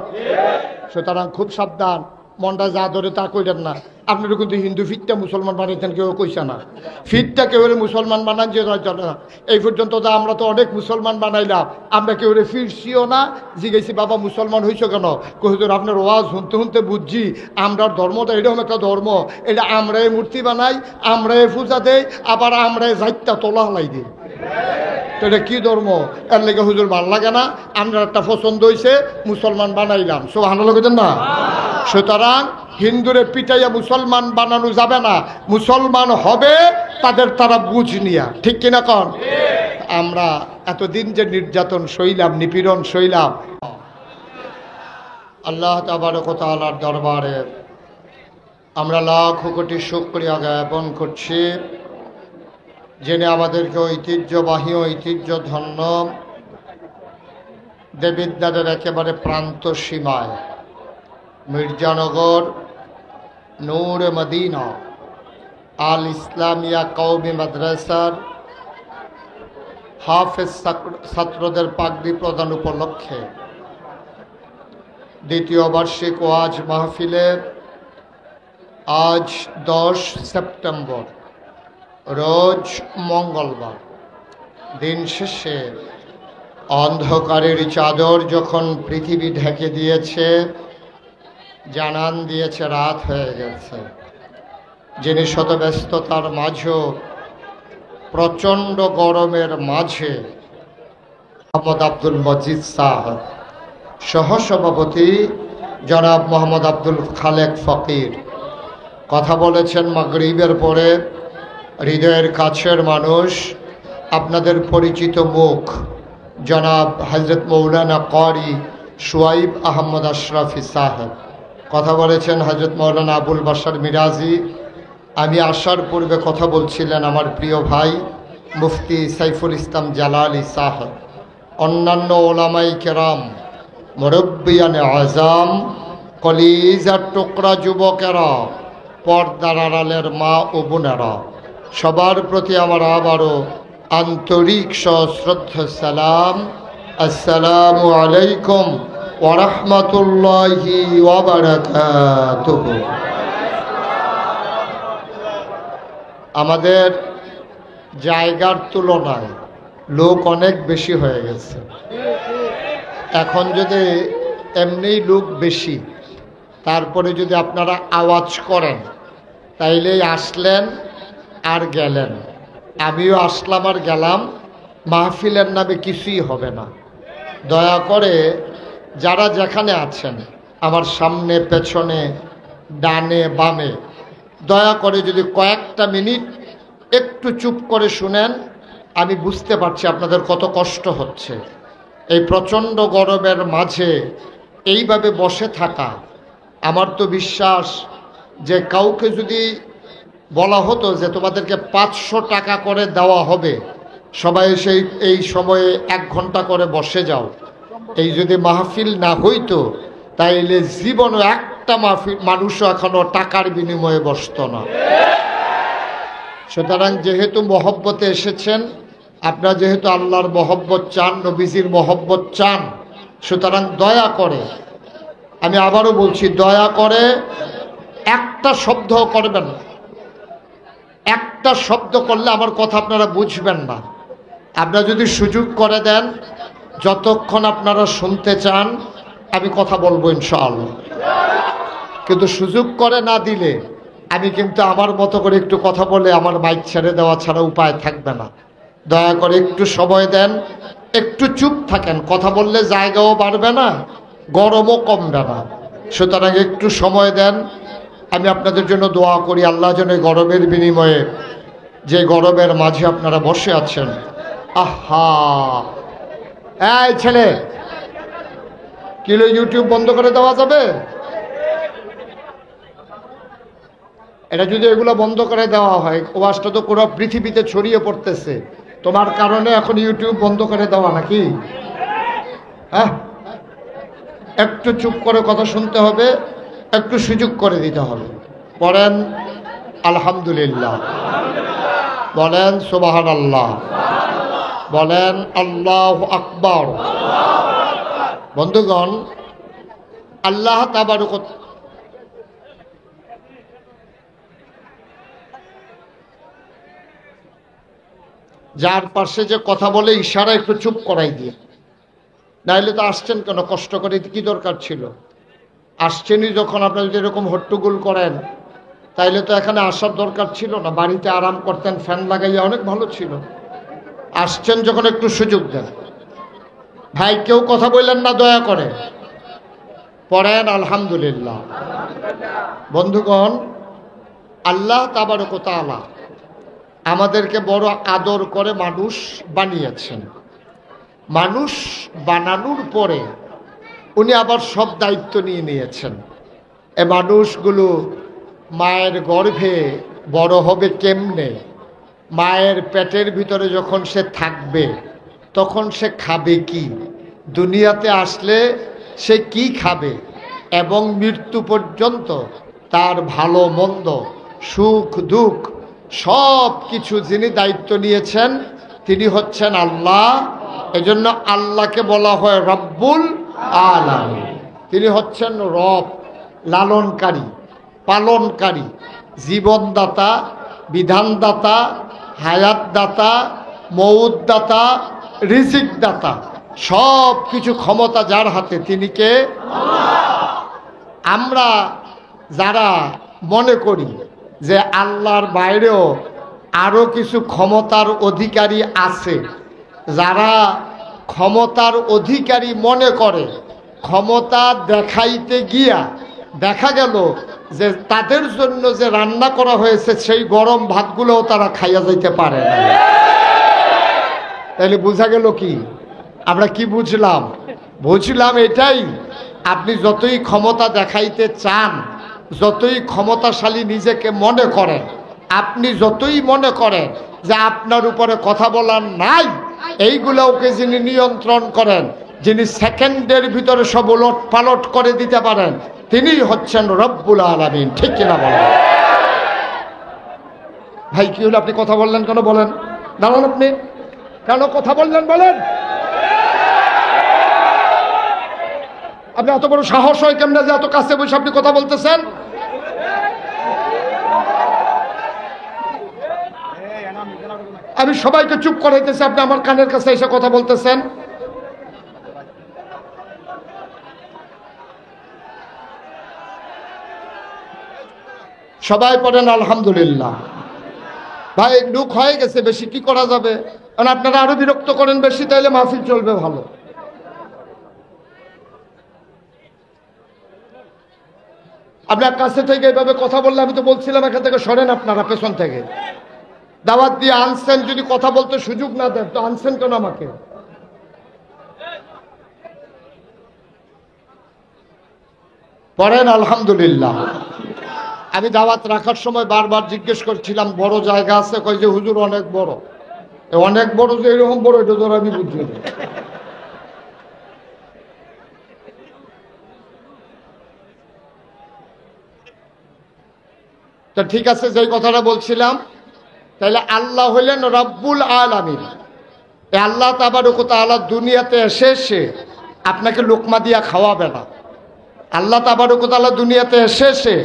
সুতরাং খুব সাবধান, মনটা যা ধরে তা কইলেন না। আপনারা কিন্তু হিন্দু ফিটটা মুসলমান বানাইতেন, কেউ কইছে না। ফিটটা কেউ মুসলমান বানান যে না। এই পর্যন্ত তো আমরা তো অনেক মুসলমান বানাইলাম, আমরা কেউ ফিরছিও না। জিজ্ঞেসি বাবা মুসলমান হয়েছ কেন? হুজুর আপনার ওয়াজ শুনতে শুনতে বুঝছি আমরার ধর্মটা এরকম একটা ধর্ম, এটা আমরাই মূর্তি বানাই, আমরাই পূজা দেই, আবার আমরাই যাইতা তোলা হালাই দিই। তো এটা কি ধর্ম? এর লেগে হুজুর ভাল লাগে না, আমরা একটা পছন্দ হয়েছে মুসলমান বানাইলাম। সব ভালো লাগেন না? সুতরাং হিন্দুরে পিটাইয়া মুসলমান বানানো যাবে না, মুসলমান হবে তাদের তারা বুঝ নিয়া। ঠিক কিনা কন? আমরা এতদিন যে নির্যাতন সইলাম, নিপীড়ন সইলাম, আল্লাহ তাবারক ওয়া তাআলার দরবারে আমরা লাখ কোটি শুকরিয়া জ্ঞাপন করছি, যিনি আমাদেরকে ঐতিহ্যবাহী, ঐতিহ্যধন্য দেবিদ্বারের একেবারে প্রান্ত সীমায় মির্জানগর নূর মদিনা আল ইসলামিয়া কওমি মাদ্রাসার হাফেজ ছাত্রদের পাগড়ি প্রদান উপলক্ষে দ্বিতীয় বার্ষিক ওয়াজ মাহফিলের আজ 10 সেপ্টেম্বর রোজ মঙ্গলবার, দিন শেষে অন্ধকারের চাদর যখন পৃথিবী ঢেকে দিয়েছে, জানান দিয়েছে রাত হয়ে গেছে, যিনি শত ব্যস্ততার মাঝেও প্রচণ্ড গরমের মাঝে মোহাম্মদ আব্দুল মজিদ সাহেব, সহসভাপতি জনাব মোহাম্মদ আব্দুল খালেক ফকির কথা বলেছেন মাগরিবের পরে। হৃদয়ের কাছের মানুষ, আপনাদের পরিচিত মুখ জনাব হজরত মৌলানা কারি শুয়াইব আহমদ আশরাফি সাহেব কথা বলেছেন। হজরত মৌলানা আবুল বাশার মিরাজি আমি আসার পূর্বে কথা বলছিলেন আমার প্রিয় ভাই মুফতি সাইফুল ইসলাম জালালি সাহেব, অন্যান্য ওলামাই কেরাম, মুরব্বিয়ানে আজাম, কলিজার টুকরা যুবকেরা, পর্দার আড়ালের মা ও বোনেরা, সবার প্রতি আমার আবারও আন্তরিক সশ্রদ্ধ সালাম। আসসালামু আলাইকুম ওয়া রাহমাতুল্লাহি ওয়া বারাকাতুহু। আমাদের জায়গার তুলনায় লোক অনেক বেশি হয়ে গেছে। এখন যদি এমনি লোক বেশি, তারপরে যদি আপনারা আওয়াজ করেন তাইলেই আসলেন আর গেলেন, আমিও আসলাম আর গেলাম, মাহফিলের নামে কিছুই হবে না। দয়া করে যারা যেখানে আছেন, আমার সামনে পেছনে ডানে বামে, দয়া করে যদি কয়েকটা মিনিট একটু চুপ করে শুনেন, আমি বুঝতে পারছি আপনাদের কত কষ্ট হচ্ছে। এই প্রচণ্ড গরমের মাঝে এইভাবে বসে থাকা, আমার তো বিশ্বাস যে কাউকে যদি বলা হতো যে তোমাদেরকে 500 টাকা করে দেওয়া হবে, সবাই সেই এই সময়ে 1 ঘন্টা করে বসে যাও, এই যদি মাহফিল না হইতো তাইলে জীবনও একটা মাহফিল মানুষও এখনো টাকার বিনিময়ে বসত না। সুতরাং যেহেতু মহব্বতে এসেছেন, আপনারা যেহেতু আল্লাহর মহব্বত চান, নবীজির মহব্বত চান, সুতরাং দয়া করে, আমি আবারও বলছি, দয়া করে একটা শব্দ করবেন না। একটা শব্দ করলে আমার কথা আপনারা বুঝবেন না। আপনারা যদি সুযোগ করে দেন, যতক্ষণ আপনারা শুনতে চান আমি কথা বলবো ইনশাআল্লাহ। কিন্তু সুযোগ করে না দিলে আমি কিন্তু আমার মতো করে একটু কথা বলে আমার মাইক ছেড়ে দেওয়া ছাড়া উপায় থাকবে না। দয়া করে একটু সময় দেন, একটু চুপ থাকেন, কথা বললে জায়গাও বাড়বে না, গরমও কমবে না। সুতরাং একটু সময় দেন, আমি আপনাদের জন্য দোয়া করি আল্লাহ যেন গরমের বিনিময়ে, যে গরমের মাঝে আপনারা বসে আছেন, আহা এই ছেলে কিলো ইউটিউব বন্ধ করে দেওয়া যাবে? এটা যদি এগুলো বন্ধ করে দেওয়া হয়, ওয়াজটা তো পুরো পৃথিবীতে ছড়িয়ে পড়তেছে, তোমার কারণে এখন ইউটিউব বন্ধ করে দেওয়া নাকি? হ্যাঁ, একটু চুপ করে কথা শুনতে হবে, একটু সুযোগ করে দিতে হবে। পড়েন আলহামদুলিল্লাহ, বলেন সুবহানাল্লাহ, বলেন আল্লাহু আকবার। বন্ধুগণ, আল্লাহ তাবারক যার পাশে যে কথা বলে ইশারা একটু চুপ করাই দিয়ে, নাইলে তো আসছেন কেন কষ্ট করে, কি দরকার ছিল? আসছেনই যখন, আপনারা যদি এরকম হট্টগোল করেন তাইলে তো এখানে আসার দরকার ছিল না, বাড়িতে আরাম করতেন ফ্যান লাগাইয়া, অনেক ভালো ছিল। আসছেন যখন একটু সুযোগ দেন। ভাই কেউ কথা বললেন না, দয়া করে পড়েন আলহামদুলিল্লাহ। বন্ধুগণ, আল্লাহ তাবারক ওয়া তাআলা আমাদেরকে বড় আদর করে মানুষ বানিয়েছেন। মানুষ বানানোর পরে উনি আবার সব দায়িত্ব নিয়ে নিয়েছেন। এ মানুষগুলো মায়ের গর্ভে বড় হবে কেমনে, মায়ের পেটের ভিতরে যখন সে থাকবে তখন সে খাবে কি, দুনিয়াতে আসলে সে কি খাবে, এবং মৃত্যু পর্যন্ত তার ভালো মন্দ, সুখ দুঃখ সব কিছু যিনি দায়িত্ব নিয়েছেন তিনি হচ্ছেন আল্লাহ। এজন্য আল্লাহকে বলা হয় রব্বুল আলামিন। তিনি হচ্ছেন রব, লালনকারী, পালনকারী, জীবনদাতা, বিধানদাতা, হায়াতদাতা, মউতদাতা, রিজিকদাতা, সব কিছু ক্ষমতা যার হাতে, তিনি কে? আমরা যারা মনে করি যে আল্লাহর বাইরেও আরো কিছু ক্ষমতার অধিকারী আছে, যারা ক্ষমতার অধিকারী মনে করে ক্ষমতা দেখাইতে গিয়া দেখা গেল যে তাদের জন্য যে রান্না করা হয়েছে সেই গরম ভাতগুলোও তারা খাইয়া যাইতে পারে না। তাহলে বোঝা গেল কি? আমরা কি বুঝলাম? বুঝলাম এটাই, আপনি যতই ক্ষমতা দেখাইতে চান, যতই ক্ষমতাশালী নিজেকে মনে করেন, আপনি যতই মনে করেন যে আপনার উপরে কথা বলার নাই, এইগুলোকে যিনি নিয়ন্ত্রণ করেন, যিনি সেকেন্ডের ভিতরে সব উলট পালট করে দিতে পারেন, তিনিই হচ্ছেন রব্বুল আলামিন। ঠিক কিনা বলেন? ভাই কি হলো? আপনি কথা বললেন কেন? বলেন। দাঁড়ান, আপনি কেন কথা বললেন বলেন? আপনি এত বড় সাহস হয় কেমনে যে এত কাছে বসে আপনি কথা বলতেছেন? আমি সবাইকে চুপ করাইতেছি, আপনি আমার কানের কাছে এসে কথা বলতেছেন। সবাই পড়েন আলহামদুলিল্লাহ। ভাই লুক হয়ে গেছে বেশি, কি করা যাবে? কারণ আপনারা আরো বিরক্ত করেন বেশি, তাইলে মাহফিল চলবে ভালো। আপনার কাছে থেকে এভাবে কথা বললে, আমি তো বলছিলাম এখান থেকে সরেন, আপনারা পেছন থেকে দাওয়াত দিয়ে আনছেন, যদি কথা বলতে সুযোগ না দেন তো আনছেন কেন আমাকে? পড়েন আলহামদুলিল্লাহ। আমি দাওয়াত রাখার সময় বারবার জিজ্ঞেস করছিলাম বড় জায়গা আছে? কই যে হুজুর অনেক বড়। অনেক বড় যে এরকম বড় এটা ধর আমি বুঝি না। তো ঠিক আছে, যেই কথাটা বলছিলাম, তাহলে আল্লাহ হইলেন রব্বুল আলামিন। এই আল্লাহ তাবারক ওয়া তাআলা দুনিয়াতে এসে আপনাকে লোকমা দিয়া খাওয়াবে না। আল্লাহ তাবারক ওয়া তাআলা দুনিয়াতে এসে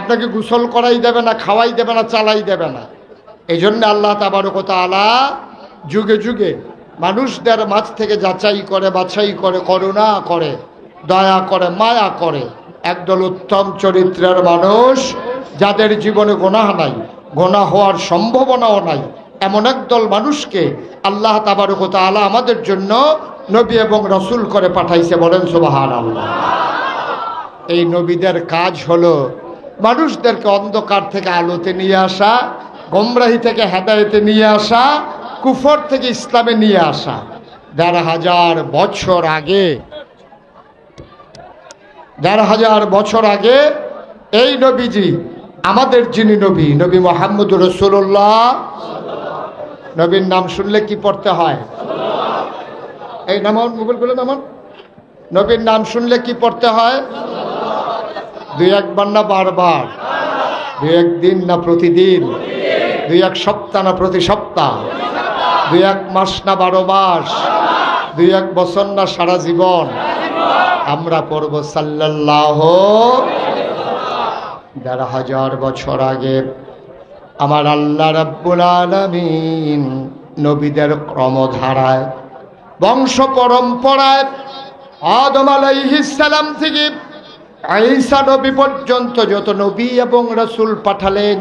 আপনাকে গোসল করাই দেবে না, খাওয়াই দেবে না, চালাই দেবে না। এই জন্য আল্লাহ তাবারক ওয়া তাআলা যুগে যুগে মানুষদের মাঝ থেকে যাচাই করে, বাছাই করে, করুণা করে, দয়া করে, মায়া করে একদল উত্তম চরিত্রের মানুষ, যাদের জীবনে গুনাহ নাই, গুনাহ হওয়ার সম্ভাবনাও নাই, এমন একদল মানুষকে আল্লাহ তাবারক ওয়া তাআলা আমাদের জন্য নবী এবং রাসূল করে পাঠাইছে। বলেন সুবহানাল্লাহ। এই নবীদের কাজ হলো মানুষদেরকে অন্ধকার থেকে আলোতে নিয়ে আসা, গোমরাহি থেকে হেদায়েতে নিয়ে আসা, কুফর থেকে ইসলামে নিয়ে আসা। ১,৫০০ বছর আগে, ১,৫০০ বছর আগে এই নবীজি, আমাদের যিনি নবী, নবী মুহাম্মদুর রাসূলুল্লাহ, নবীর নাম শুনলে কি পড়তে হয়? এই নামান, মোবাইলগুলো নামান। নবীর নাম শুনলে কি পড়তে হয়? দুই একবার না বারবার? দুই একদিন না প্রতিদিন? দুই এক সপ্তাহ না প্রতি সপ্তাহ? দুই এক মাস না 12 মাস? দুই এক বছর না সারা জীবন? আমরা পড়ব সাল্লাল্লাহু। ১,৫০০ বছর আগে আমার আল্লাহ রাব্বুল আলামিন নবীদের ক্রমধারায়, বংশ পরম্পরায় আদম আলাইহিস সালাম থেকে ঈসা নবী পর্যন্ত যত নবী এবং রাসূল পাঠালেন,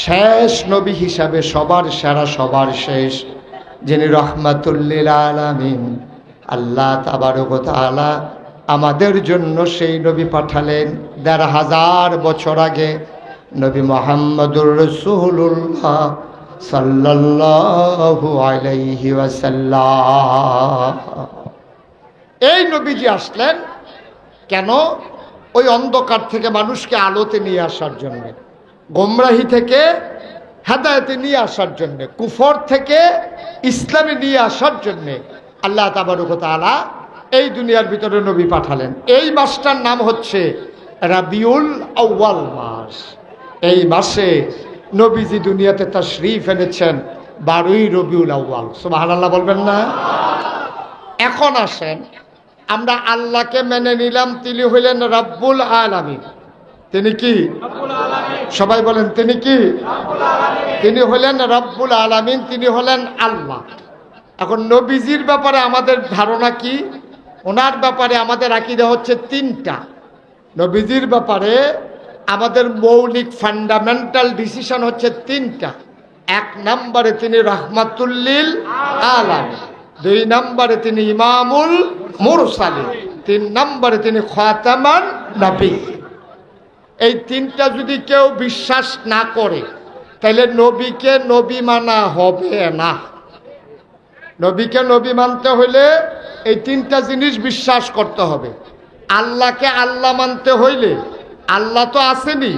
শেষ নবী হিসাবে সবার সেরা, সবার শেষ, যিনি রহমাতুল লিল আলামিন, আল্লাহ তাবারক ওয়া তাআলা আমাদের জন্য সেই নবী পাঠালেন ১,৫০০ বছর আগে, নবী মুহাম্মদুর রাসূলুল্লাহ সাল্লাল্লাহু আলাইহি ওয়াসাল্লাম। এই নবীজি আসলেন কেন? ওই অন্ধকার থেকে মানুষকে আলোতে নিয়ে আসার জন্য, গোমরাহি থেকে হেদায়েতে নিয়ে আসার জন্য, কুফর থেকে ইসলামে নিয়ে আসার জন্য আল্লাহ তাবারক ওয়া তাআলা এই দুনিয়ার ভিতরে নবী পাঠালেন। এই মাসটার নাম হচ্ছে রাবিউল আউয়াল মাস। এই মাসে নবীজি দুনিয়াতে তাশরীফ এনেছেন 12ই রবিউল আউয়াল। সুবহানাল্লাহ বলবেন না? এখন আসেন, আমরা আল্লাহকে মেনে নিলাম, তিনি হইলেন রব্বুল আলামিন। তিনি কি? সবাই বলেন, তিনি কি? তিনি হলেন রব্বুল আলামিন, তিনি হলেন আল্লাহ। এখন নবীজির ব্যাপারে আমাদের ধারণা কি? ওনার ব্যাপারে আমাদের আকীদা হচ্ছে 3টা। নবীজির ব্যাপারে আমাদের মৌলিক ফান্ডামেন্টাল ডিসিশন হচ্ছে 3টা। এক নম্বরে তিনি রাহমাতুল্লিল আলামিন, 2 নম্বরে তিনি ইমামুল মুরসালিন, 3 নম্বরে তিনি খাতামান নবী। এই 3টা যদি কেউ বিশ্বাস না করে তাহলে নবীকে নবী মানা হবে না। নবীকে নবী মানতে হইলে এই 3টা জিনিস বিশ্বাস করতে হবে। আল্লাহকে আল্লাহ মানতে হইলে আল্লাহ তো আসেনি,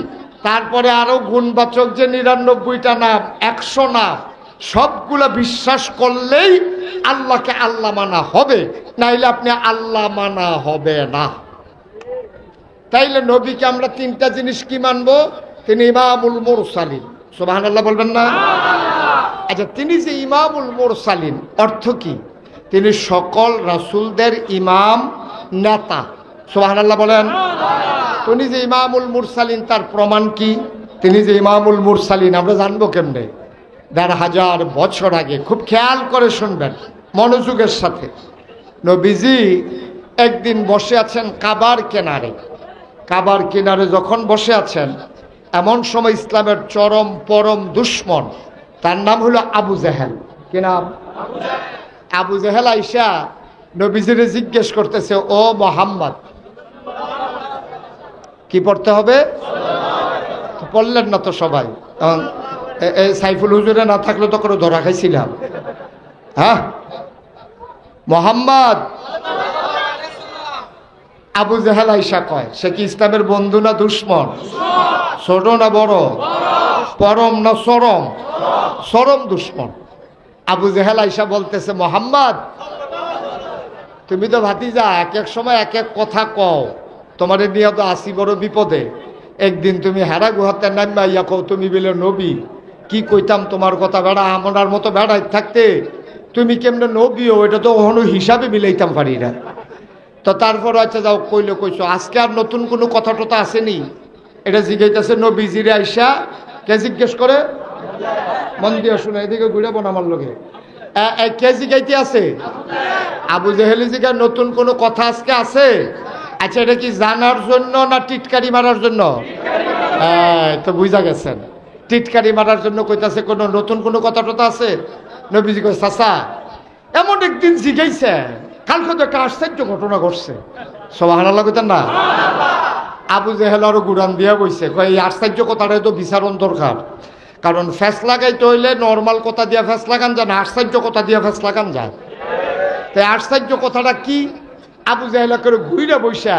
তারপরে আরো গুণবাচক যে 99টা নাম, 100 নাম, সবগুলা বিশ্বাস করলেই আল্লাহকে আল্লাহ মানা হবে, নাইলে আপনি আল্লাহ মানা হবে না। তাইলে নবীকে আমরা 3টা জিনিস কি মানবো? তিনি ইমামুল মুরসালিন, সুবহানাল্লাহ বলবেন না? আচ্ছা, তিনি যে ইমামুল মুরসালিন অর্থ কি? তিনি সকল রাসূলদের ইমাম, নেতা, সুবহানাল্লাহ বলেন। তিনি যে ইমামুল মুরসালিন তার প্রমাণ কি? তিনি যে ইমামুল মুরসালিন আমরা জানবো কেমনে? 1500 বছর আগে, খুব খেয়াল করে শুনবেন মনোযোগের সাথে। নবীজি একদিন বসে আছেন কাবার কিনারে। কাবার কিনারে যখন বসে আছেন, এমন সময় ইসলামের চরম পরম দুশ্মন, তার নাম হলো আবু জেহেল। কি নাম? আবু জেহেল আইসা নবীজিরে জিজ্ঞেস করতেছে, ও মোহাম্মদ, কি পড়তে হবে? পড়লেন না তো সবাই। সাইফুল হুজুরে না থাকলে তো কোনো ধরা খাইছিলাম। হ্যাঁ, মোহাম্মদ। আবু জেহেল আইসা কয়, সে কি ইসলামের বন্ধু না দুশ্মন? ছোট না বড়? পরম না চরম? চরম দুশ্মন। আবু জেহেল আইসা বলতেছে, মোহাম্মদ, তুমি তো ভাতিজা, এক এক সময় এক এক কথা কও, তোমার নিয়ে তো আসি বড় বিপদে। একদিন তুমি হেরা গুহাতে নামবা ইয়া কও তুমি বলে নবী, কি কইতাম তোমার কথা, বেড়া আমার মতো বেড়াই থাকতে তুমি কেমনে নবীও, এটা তো কোনো হিসাবে মিলাইতাম পারি না। তো তারপর আচ্ছা যাও, কইলে কইছো, আজকে আর নতুন কোনো কথা টথা আসেনি? এটা জিজ্ঞাসা নবীজিরে আইসা কে জিজ্ঞেস করে? মন দিয়ে শুনে, এদিকে ঘুরে বোন আমার লোকে কে জিগাইতে আছে? আবু জেহেলি জিগা নতুন কোনো কথা আজকে আছে? আচ্ছা, এটা কি জানার জন্য না টিটকারি মারার জন্য? তো বুঝা গেছেন, টিটকারি মারার জন্য কইতাছে। কোনো নতুন কোনো কথা টথা আছে? নবীজি কই, চাচা, এমন একদিন জিগাইছে, কালকে তো একটা আশ্চর্য ঘটনা ঘটছে। সুবহানাল্লাহ কইতেন না? আবু জেহেল আরো গুড়ান দিয়া বইছে, এই আশ্চর্য কথাটাই তো বিচারণ দরকার। কারণ ফ্যাস লাগাইতে হইলে নর্মাল কথা দিয়া ফ্যাস লাগান যায় না, আশ্চর্য কথা দিয়া ফ্যাস লাগান যায়। তাই আশ্চর্য কথাটা কি? আবু জেহেল করে ঘুইরা বইসা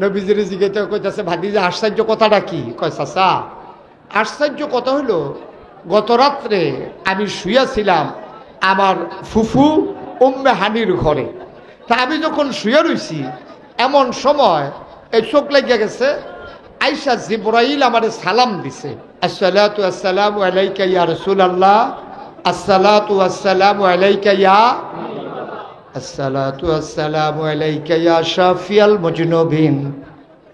নবীজির জিগাইতে কইতাছে, ভাতিজা আশ্চর্য কথাটা কি? কয়, চাচা, আশ্চর্য কথা হইল, গত রাত্রে আমি শুয়াছিলাম আমার ফুফু উম্মে হানির ঘরে। তা আমি যখন শুয়ে রইছি, এমন সময় এই চোখ লাগিয়া গেছে, আইসা জিবরাইল আমারে সালাম দিছে, আসসালাতু আসসালামু আলাইকা ইয়া রাসূলুল্লাহ, আসসালাতু আসসালামু আলাইকা ইয়া, আসসালাতু আসসালামু আলাইকা ইয়া শাফিয়াল মুজনুবিন,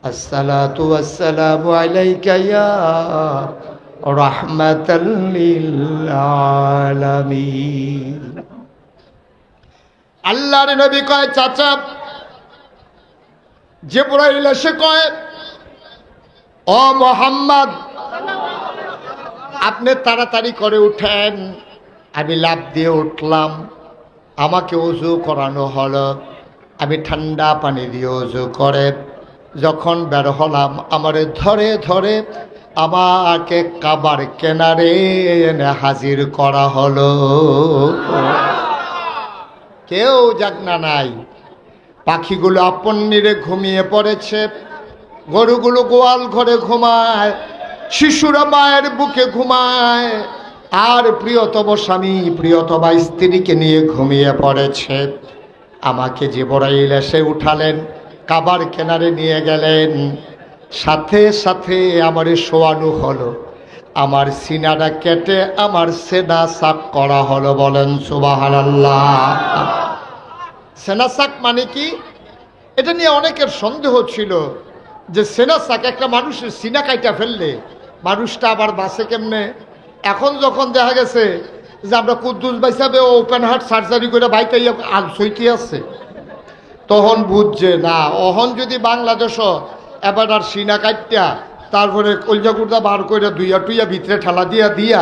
আসসালাতু আসসালামু আলাইকা ইয়া রাহমাতাল লিল আলামিন। আল্লাহর নবী কয়, চাচা, জিবরাইল এসে কয়, ও মোহাম্মদ, আপনি তাড়াতাড়ি করে উঠেন। আমি লাফ দিয়ে উঠলাম, আমাকে ওযু করানো হলো। আমি ঠান্ডা পানি দিয়ে ওযু করে যখন বের হলাম, আমারে ধরে ধরে আমাকে কাবার কিনারে এনে হাজির করা হলো। কেউ জাগনা নাই, পাখিগুলো আপন নিরে ঘুমিয়ে পড়েছে, গরুগুলো গোয়াল ঘরে ঘুমায়, শিশুরা মায়ের বুকে ঘুমায়, আর প্রিয়তম স্বামী প্রিয়তমা স্ত্রীকে নিয়ে ঘুমিয়ে পড়েছে। আমাকে জিবরাইল এসে উঠালেন, কাবার কিনারে নিয়ে গেলেন, সাথে সাথে আমারে শোয়ানো হলো, আমার সিনাটা কেটে আমার সেনা সাক করা হলো। বলেন সুবহানাল্লাহ। সেনা সাক মানে কি? এটা নিয়ে অনেকের সন্দেহ ছিল যে সেনা সাক, একটা মানুষের সিনা কাইটা ফেললে মানুষটা আবার বাঁচে কেমনে। এখন যখন দেখা গেছে যে আমরা কুদ্দুস ভাই সাহেব ওপেন হার্ট সার্জারি করে বাইতে সইতে আছে, তখন বুঝছে না, অহন যদি বাংলাদেশও এবার আর সিনা কাটটা তারপরে কলজা কুর্দা বার করে দুইয়া টুইয়া ভিতরে ঠেলা দিয়া দিয়া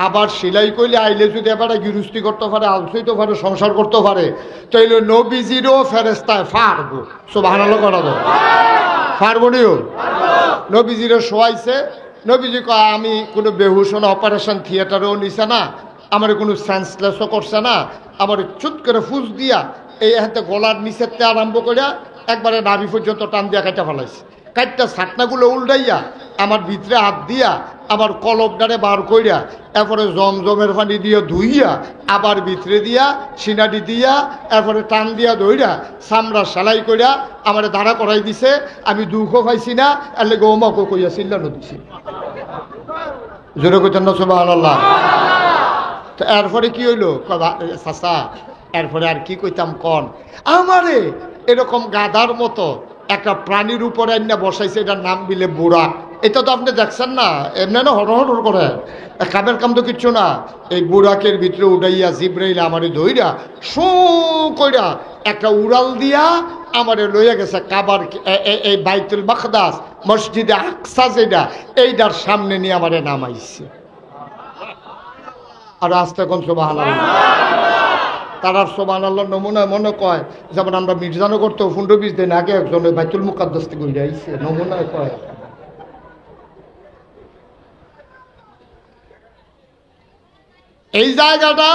আবার সেলাই করলে আইলে যদি এবার গৃহস্থী করতে পারে, আলসইতে পারে, সংসার করতে পারে, তাইলে নবীজিরও ফেরেস্তায় ফারবো। সুবহানাল্লাহ করা দাও, ফারবো নিও। নবীজিরও শোয়াইছে। নবীজি কয় আমি কোনো বেহুশন অপারেশন থিয়েটারেও নিছে না, আমার কোনো সেন্সলেসও করছে না, আমার চুট করে ফুস দিয়া এই হাতে গলার নিচেতে আরম্ভ করিয়া একবারে নাভি পর্যন্ত টান দিয়া কাইটা ফেলাইছে। কাইটটা ছাটনাগুলো উল্টাইয়া আমার ভিতরে হাত দিয়া আমার কলবডারে বার কইরা এরপরে জমজমের পানি দিয়ে ধুইয়া আবার ভিতরে দিয়া সিনাডি দিয়া এরপরে টান দিয়া ধইরা চামড়া সেলাই কইরা আমার দাঁড়া করাই দিছে। আমি দুঃখও পাইছি না, এর লেগে ওমাকে কইয়া চিল্লানো দিছি। জোরে কইতেন না সুবহানাল্লাহ। তো এরপরে কি হইলো চাচা, এরপরে আর কি কইতাম কন, আমারে এরকম গাধার মতো একটা প্রাণীর উপরে এনে বসাইছে, এটার নাম দিলে বুরাক। এটা তো আপনি দেখছেন না, এমনি না হরহর করে, কামের কাম তো কিচ্ছু না। এই বুরাকের ভিতরে উঠাইয়া জিব্রাইল আমারে ধইরা শু কইরা একটা উড়াল দিয়া আমারে লইয়া গেছে কাবার, এই বাইতুল মাকদাস মসজিদে আকসা যেটা, এইটার সামনে নিয়ে আমারে নামাইছে। আর আস্তে কোন সুবহানাল্লাহ। তারার সুবহানাল্লাহ নমুনা মনে কয় যেমন আমরা মির্জানগর তো 15-20 দিন আগে একজন ওই বাইতুল মুকাদ্দাস থেকে ঘুরে আইছে, নমুনায় কয়। এই জায়গাটা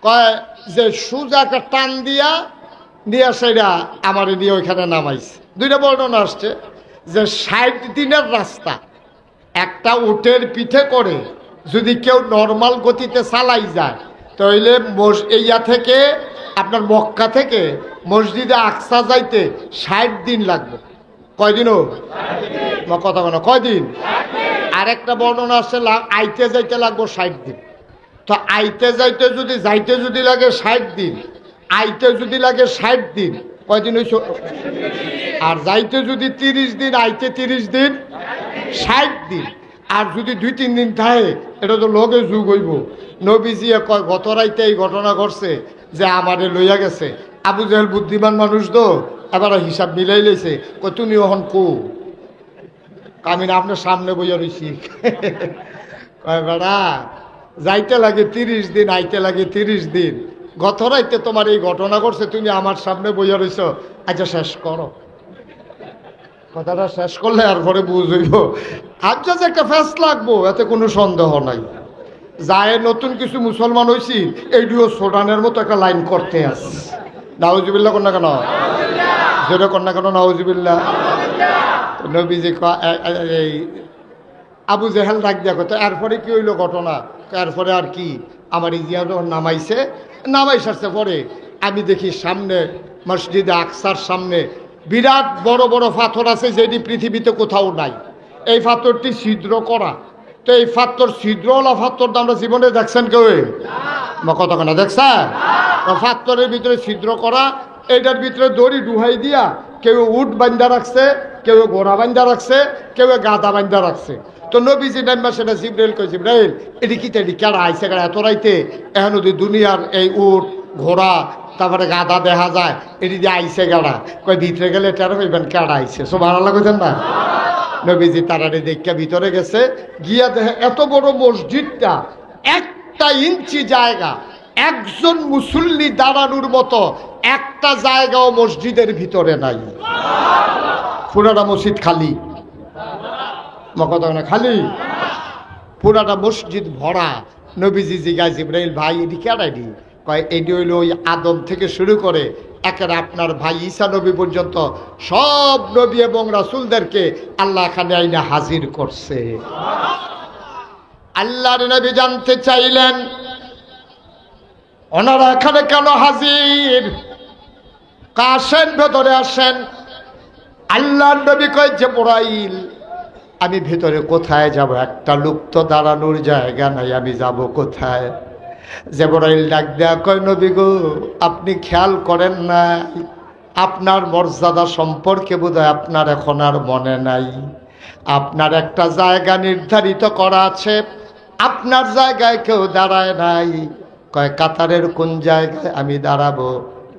কয় যে সোজা একটা টান দিয়া দিয়া সেটা আমার দিয়ে ওইখানে নামাইছে। দুইটা বর্ণনা আসছে যে 60 দিনের রাস্তা একটা উটের পিঠে করে যদি কেউ নর্মাল গতিতে চালাই যায় তাহলে এইয়া থেকে আপনার মক্কা থেকে মসজিদে আকসা যাইতে 60 দিন লাগবে। কয়দিনও কথা বলো, কয়দিন? আরেকটা বর্ণনা আসছে আইতে যাইতে লাগবো 60 দিন। তো আইতে যাইতে যদি লাগে 60 দিন, আইতে যদি লাগে 60 দিন, কয়দিন হইছ? আর যাইতে যদি 30 দিন, আইতে 30 দিন, 60 দিন। আর যদি 2-3 দিন থাকে এটা তো লগে যুগ হইব। নবীজি কয় গত রাইতে এই ঘটনা ঘটছে যে আমারে লইয়া গেছে। আবু জাহেল বুদ্ধিমান মানুষ তো, এবার হিসাব মিলাই লইছে, কই তুমি ওহন কো, আমি না আপনার সামনে বইয়া রইছি। কয় বেড়া যাইতে লাগে 30 দিন, আইতে লাগে 30 দিন, গত রাইতে তোমার এই ঘটনা ঘটছে, তুমি আমার সামনে বইয়া রইছ, আচ্ছা শেষ করো। কথাটা শেষ করলে আর পরে বুঝইব। আচ্ছা যে একটা ফ্যাস লাগবো এতে কোনো সন্দেহ নাই। যায় নতুন কিছু মুসলমান হয়েছি এইটিও সোডানের মতো একটা লাইন করতে আসে। নাউজুবিল্লাহ কন্যা কেন, যেটা কন্যা কেন নাউজুবিল্লাহ। নবীজি এই আবু জেহেল ডাক দিয়া কথা, এরপরে কি হইলো ঘটনা? এরপরে আর কি, আমার ইজিয়া যখন নামাই সারছে পরে আমি দেখি সামনে মসজিদে আকসার সামনে বিরাট বড় বড় পাথর আছে, যেটি পৃথিবীতে কোথাও নাই। এই পাথরটি ছিদ্র করা। তো এই পাথর ছিদ্রওয়ালা পাথর আমরা জীবনে দেখছেন কেউ? কথা কেনা দেখছেন? পাথরের ভিতরে ছিদ্র করা, এইটার ভিতরে দড়ি ডুহাই দিয়া কেউ উট বান্ধা রাখছে, কেউ ঘোড়া বান্ধা রাখছে, কেউ গাদা বান্ধা রাখছে। তো নবীজি নাম্বার সেটা জিব্রাইল কই, জিব্রাইল এটি কি এটি কেডা আইসে, কেডা এত রাইতে এখন যদি দুনিয়ার এই উট ঘোড়া তারপরে গাদা দেখা যায়, এটি দিয়ে আইসে গাড়া, কয় ভিতরে গেলে টের হইবেন কেডা আইসে। সুবহানাল্লাহ কইতেন না? নবীজি তারারে দেখা ভিতরে গেছে, গিয়া দেখে এত বড় মসজিদটা 1 ইঞ্চি জায়গা, একজন মুসল্লি দাঁড়ানোর মতো একটা জায়গাও মসজিদের ভিতরে নাই। পুরাটা মসজিদ খালি, কথা না খালি, পুরাটা মসজিদ ভরা। নবীজি জিজ্ঞাসা, জিবরাইল ভাই এটি কেডাইনি? কয় এটি হইল ওই আদম থেকে শুরু করে একেবারে আপনার ভাই ঈসা নবী পর্যন্ত সব নবী এবং রাসূলদেরকে আল্লাহ এখানে আইনা হাজির করছে। আল্লাহর নবী জানতে চাইলেন ওনারা এখানে কেন হাজির? আসেন ভেতরে আসেন। আল্লাহর নবী কয়, জিবরাইল আমি ভেতরে কোথায় যাব? একটা লোক তো দাঁড়ানোর জায়গা নাই, আমি যাব কোথায়? জিবরাইল ডাক দেয়া কয়, নবী গো আপনি খেয়াল করেন না, আপনার মর্যাদা সম্পর্কে বোধহয় আপনার এখন আর মনে নাই। আপনার একটা জায়গা নির্ধারিত করা আছে, আপনার জায়গায় কেউ দাঁড়ায় নাই। কয় কাতারের কোন জায়গায় আমি দাঁড়াবো?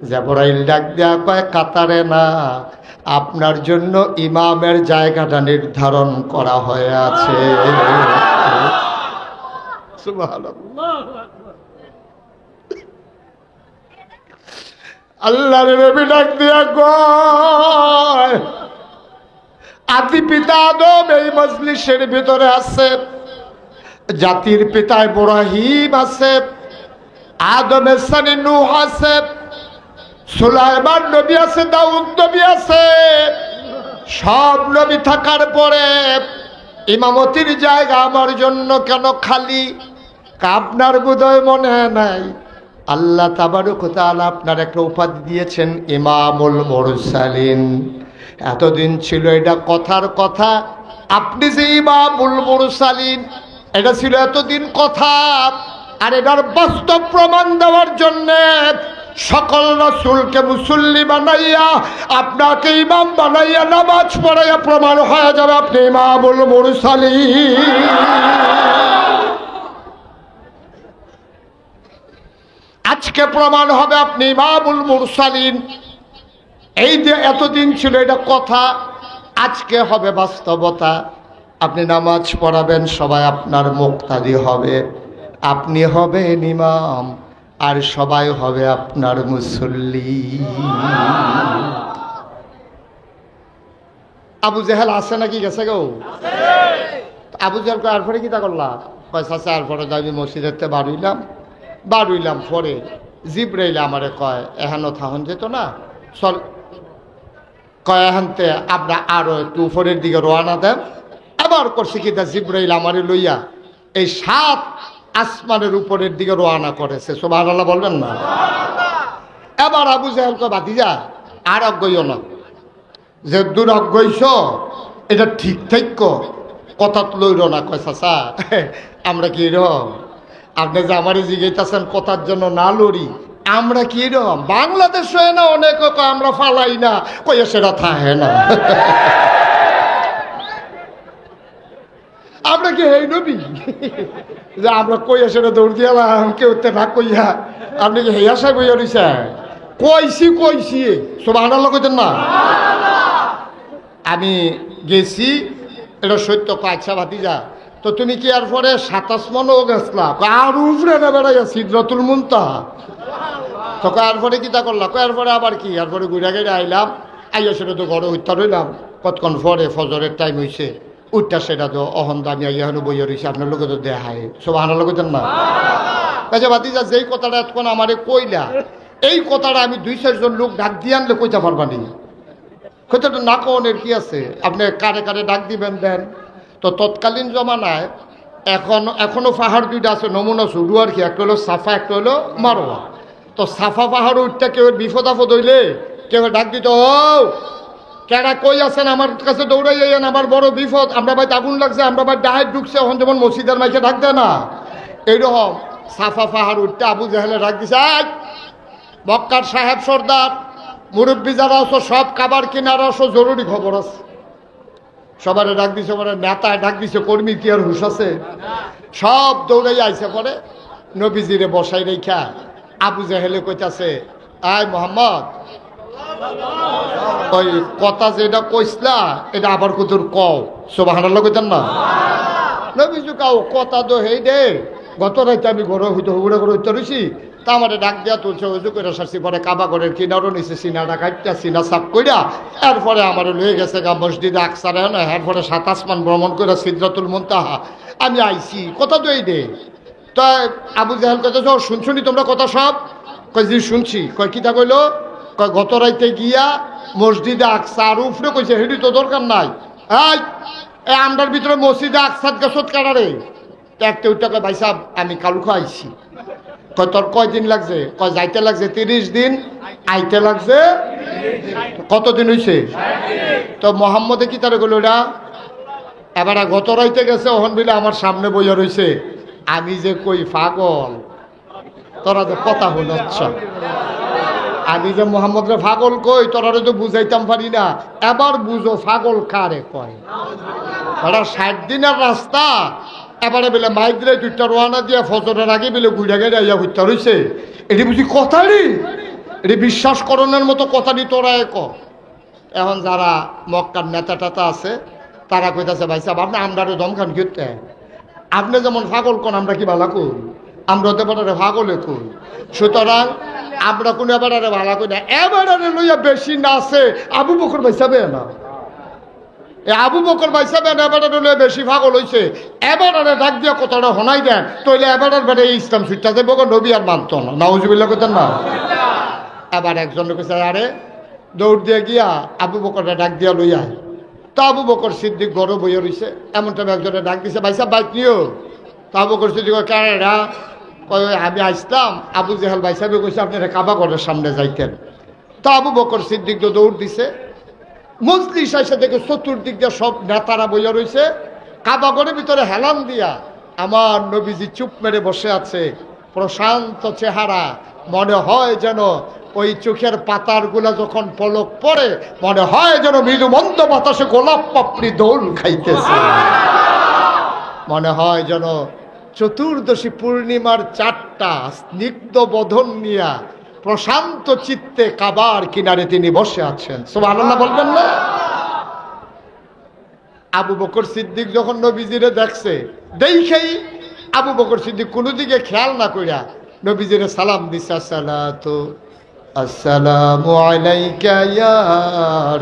জিবরাইল ডাক দেয়া কয়, কাতারে না, আপনার জন্য ইমামের জায়গাটা নির্ধারণ করা হয়ে আছে। সুবহানাল্লাহ। আল্লাহর নবী ডাক দিয়া কয়, আদি পিতা আদম এই মজলিসের ভিতরে আছে, জাতির পিতা ইব্রাহিম আছে, আদমের সানি নূহ আছে, সুলাইমান নবী আছে, দাউদ নবী আছে। সব নবী থাকার পরে ইমামতির জায়গা আমার জন্য কেন খালি? আপনার বোধহয় মনে নাই আল্লাহ তাবারক ওয়া তাআলা আপনার একটা উপাধি দিয়েছেন ইমামুল মুরসালিন। এতদিন ছিল এটা কথার কথা, আপনি যে ইমামুল মুরসালিন এটা ছিল এতদিন কথা, আর এটার বাস্তব প্রমাণ দেওয়ার জন্যে সকল রাসূলকে মুসল্লি বানাইয়া আপনাকে ইমাম বানাইয়া নামাজ পড়াইয়া প্রমাণ হয়ে যাবে আপনি ইমামুল মুরসালিন। আজকে প্রমাণ হবে আপনি ইমামুল মুরসালিন। এই যে এতদিন ছিল এটা কথা, আজকে হবে বাস্তবতা। আপনি নামাজ পড়াবেন, সবাই আপনার মুক্তাদি হবে, আপনি হবেন ইমাম, আর সবাই হবে আপনার মুসল্লি। আবু জেহেল আছে নাকি গেছে গো? আবু জেহেল আর পরে কিতা করলা? পয়সা আর পরে যাবি মসজিদেতে বাড়ুইলাম পরে জিব্রাইল আমারে কয় এহানো থাহন যেত না, চল কয় এহানতে আমরা আরো একটু উপরের দিকে রওনা দেন। এবার করছে কি তা জিব্রাইল আমারে লইয়া এই 7 আসমানের উপরের দিকে রওনা করেছে। সুবহানাল্লাহ বলবেন না? এবার আবু জেহেল কয় ভাতিজা আর অজ্ঞইও না, যে দূর অজ্ঞইছ এটা ঠিক থাইক কথা লইল না। কয় চাচা আমরা কি রকম, আপনি যে আমারে জিজ্ঞাসা কথার জন্য না লড়ি, আমরা কি রকম বাংলাদেশ হয় না অনেক আমরা ফালাই না, কয়ে সেটা থাকে না। আমরা কি হেই নবী যে আমরা কইয়া সেটা দৌড় দিয়ালাম কেউ না কইয়া? আপনি কি হেয়া সাহেব হইয়া রইছে? কইছি সুবহানাল্লাহ কইতেন না? আমি গেছি, এটা সত্য। আচ্ছা ভাতিজা তো তুমি কি আর পরে 27 মনও গেছলা? আর উপরে না বেড়াইয়া সিদরাতুল মুনতাহা। তো আর পরে কি তা করলা? আর পরে আবার কি, আর পরে ঘুরা গেড়ে আইলাম, আইয়া সেটা তো ঘরে উঠতে রইলাম। কতক্ষণ পরে ফজরের টাইম হয়েছে, উঠটা সেটা তো অহন দামি আইয়া হলো বইয়া রয়েছে, আপনার লোকে তো দেখায়। সুবহানাল্লাহ কইতেন না? আচ্ছা ভাতিজা যেই কথাটা এতক্ষণ আমারে কইলা, এই কথাটা আমি 2-4 জন লোক ডাক দিয়ে আনলে কইতে পারবানি? কথাটা না কনের কি আছে? আপনি কারে কারে ডাক দিবেন দেন। তো তৎকালীন জমানায় এখনো পাহাড় 2টা আছে, নমুনা শুরু আর কি, একটা হলো সাফা, একটা হলো মারোয়া। তো সাফা পাহাড় উঠতে কেউ বিপদ আপদ হইলে কেউ ডাক দিত, ও কেডা কই আছেন আমার কাছে দৌড়াই যাইয়েন, আমার বড় বিপদ, আমরা বাড়িতে আগুন লাগছে, আমরা বাড়ি ডাহাই ঢুকছে। এখন যেমন মসজিদের মাইকে ডাক দেয় না, এইরকম সাফা পাহাড় উঠতে আবু জাহেলে ডাক দিছে, মক্কার সাহেব সর্দার মুরব্বী যারা আছো সব কাবার কিনারা আসো, জরুরি খবর আছে। সবারে ডাক দিছে, পরে নেতায় ডাক দিছে, কর্মী কি আর হুশ আছে? সব দৌড়াই আইসে। পরে নবীজিরে বসাই রেখা আবু জাহেলে কইতাছে, আয় মোহাম্মদ, ওই কথা যেটা কইসলা এটা আবার কতর কও। সুবহানাল্লাহ কইতেন না? নবীজি কাও কথা তো হেই দে, গত রাইতে আমি ঘরে হইতে হুড়ে করে হইতে রয়েছি, তা আমার ডাক দিয়া তুলছে, ওই করে সারছি। পরে কাবা ঘরের কিনারও নিচে সিনাটা কাটটা সিনা সাফ কইরা এরপরে আমার লয়ে গেছে গা মসজিদে আকসারে না, এরপরে 7 আসমান ভ্রমণ করে সিদরাতুল মুনতাহা আমি আইছি। কথা তো এই দে। তো আবু জাহেল কইতেছ, শুনছুনি তোমরা কথা সব? কয় জি শুনছি। কয় কিতা কইলো? কয় গত রাইতে গিয়া মসজিদে আকসা, আর উপরে কইছে হেডি তো দরকার নাই, এই আমরার ভিতরে মসজিদে আকসাদ গেছত কারারে? একটা উঠটা কয় ভাই সাহেব আমি কালুখা আইছি। কয় তোর কয়দিন লাগছে? কয় যাইতে লাগছে 30 দিন, আইতে লাগছে কতদিন হইছে? তো মোহাম্মদে কি তারে গেল ওটা? এবার গত রাইতে গেছে, ওহন বিলে আমার সামনে বইয়া রইছে। আমি যে কই পাগল, তোরা তো কথা হচ্ছ। আমি যে মোহাম্মদরে পাগল কই, তোরা তো বুঝাইতাম পারি না। এবার বুঝো পাগল কারে কয়। ওরা 60 দিনের রাস্তা, এবারে বেলে মাইক দিলে 2টা রোয়ানা দিয়ে ফজরের আগে বেলে ঘুরে গেলে আইয়া হইতে রয়েছে। এটি বুঝি কথারই, এটি বিশ্বাস করণের মতো কথাটি তোরা এক। এখন যারা মক্কার নেতা টেতা আছে তারা কইতাছে, ভাই সাহেব আপনি আমরারে দমখান করতে আপনি যেমন পাগল কোন আমরা কি ভালো করি, আমরা তো এবারে পাগলে করি। সুতরাং আমরা কোনো এবারে ভালো করি না। এবারে লইয়া বেশি নাচে আবু বকর বাইসাবে না, আবু বকর বাইসাবে না, এবারে লইয়া বেশি পাগল হয়েছে। এবারে ডাক দিয়া কথাটা শোনাই দেন, তাইলে এবারে বেড়ে ইসলাম সুইটা যে বকর নবী আর মানত না, নাউজুবিল্লাহ করতেন না। এবার একজন কইছে আরে দৌড় দিয়ে গিয়া আবু বকরটা ডাক দিয়া লইয়া। তা আবু বকর সিদ্দিক গরম বইয়ে রয়েছে, এমন টাইমে একজনে ডাক দিছে ভাই সাহেব বাইক নিও। তা আবু বকর সিদ্দিক কেনা কয় আমি আসলাম, আবু জেহেল ভাই সাহেব কইছে আপনারা কাবা ঘরের সামনে যাইতেন। তা আবু বকর সিদ্দিক তো দৌড় দিছে, মজলিস এসে দেখে চতুর্দিক দিয়ে সব নেতারা বইয়া রয়েছে, কাবা ঘরের ভিতরে হেলান দিয়া আমার নবীজি চুপ মেরে বসে আছে, প্রশান্ত চেহারা, মনে হয় যেন ওই চোখের পাতার গুলা যখন পলক পড়ে মনে হয় যেন মৃদু মন্দ বাতাসে গোলাপ পাপড়ি দোল খাইতেছে, মনে হয় যেন চতুর্দশী পূর্ণিমার চারটা স্নিগ্ধ বদন নিয়া প্রশান্ত চিত্তে কাবার কিনারে তিনি বসে আছেন। সুবহানাল্লাহ বলবেন না? আবু বকর সিদ্দিক যখন নবীজিরে দেখছে, দেখেই আবু বকর সিদ্দিক কোনো দিকে খেয়াল না কইরা নবীজিরে সালাম দিছে, আসসালামু আলাইকা ইয়া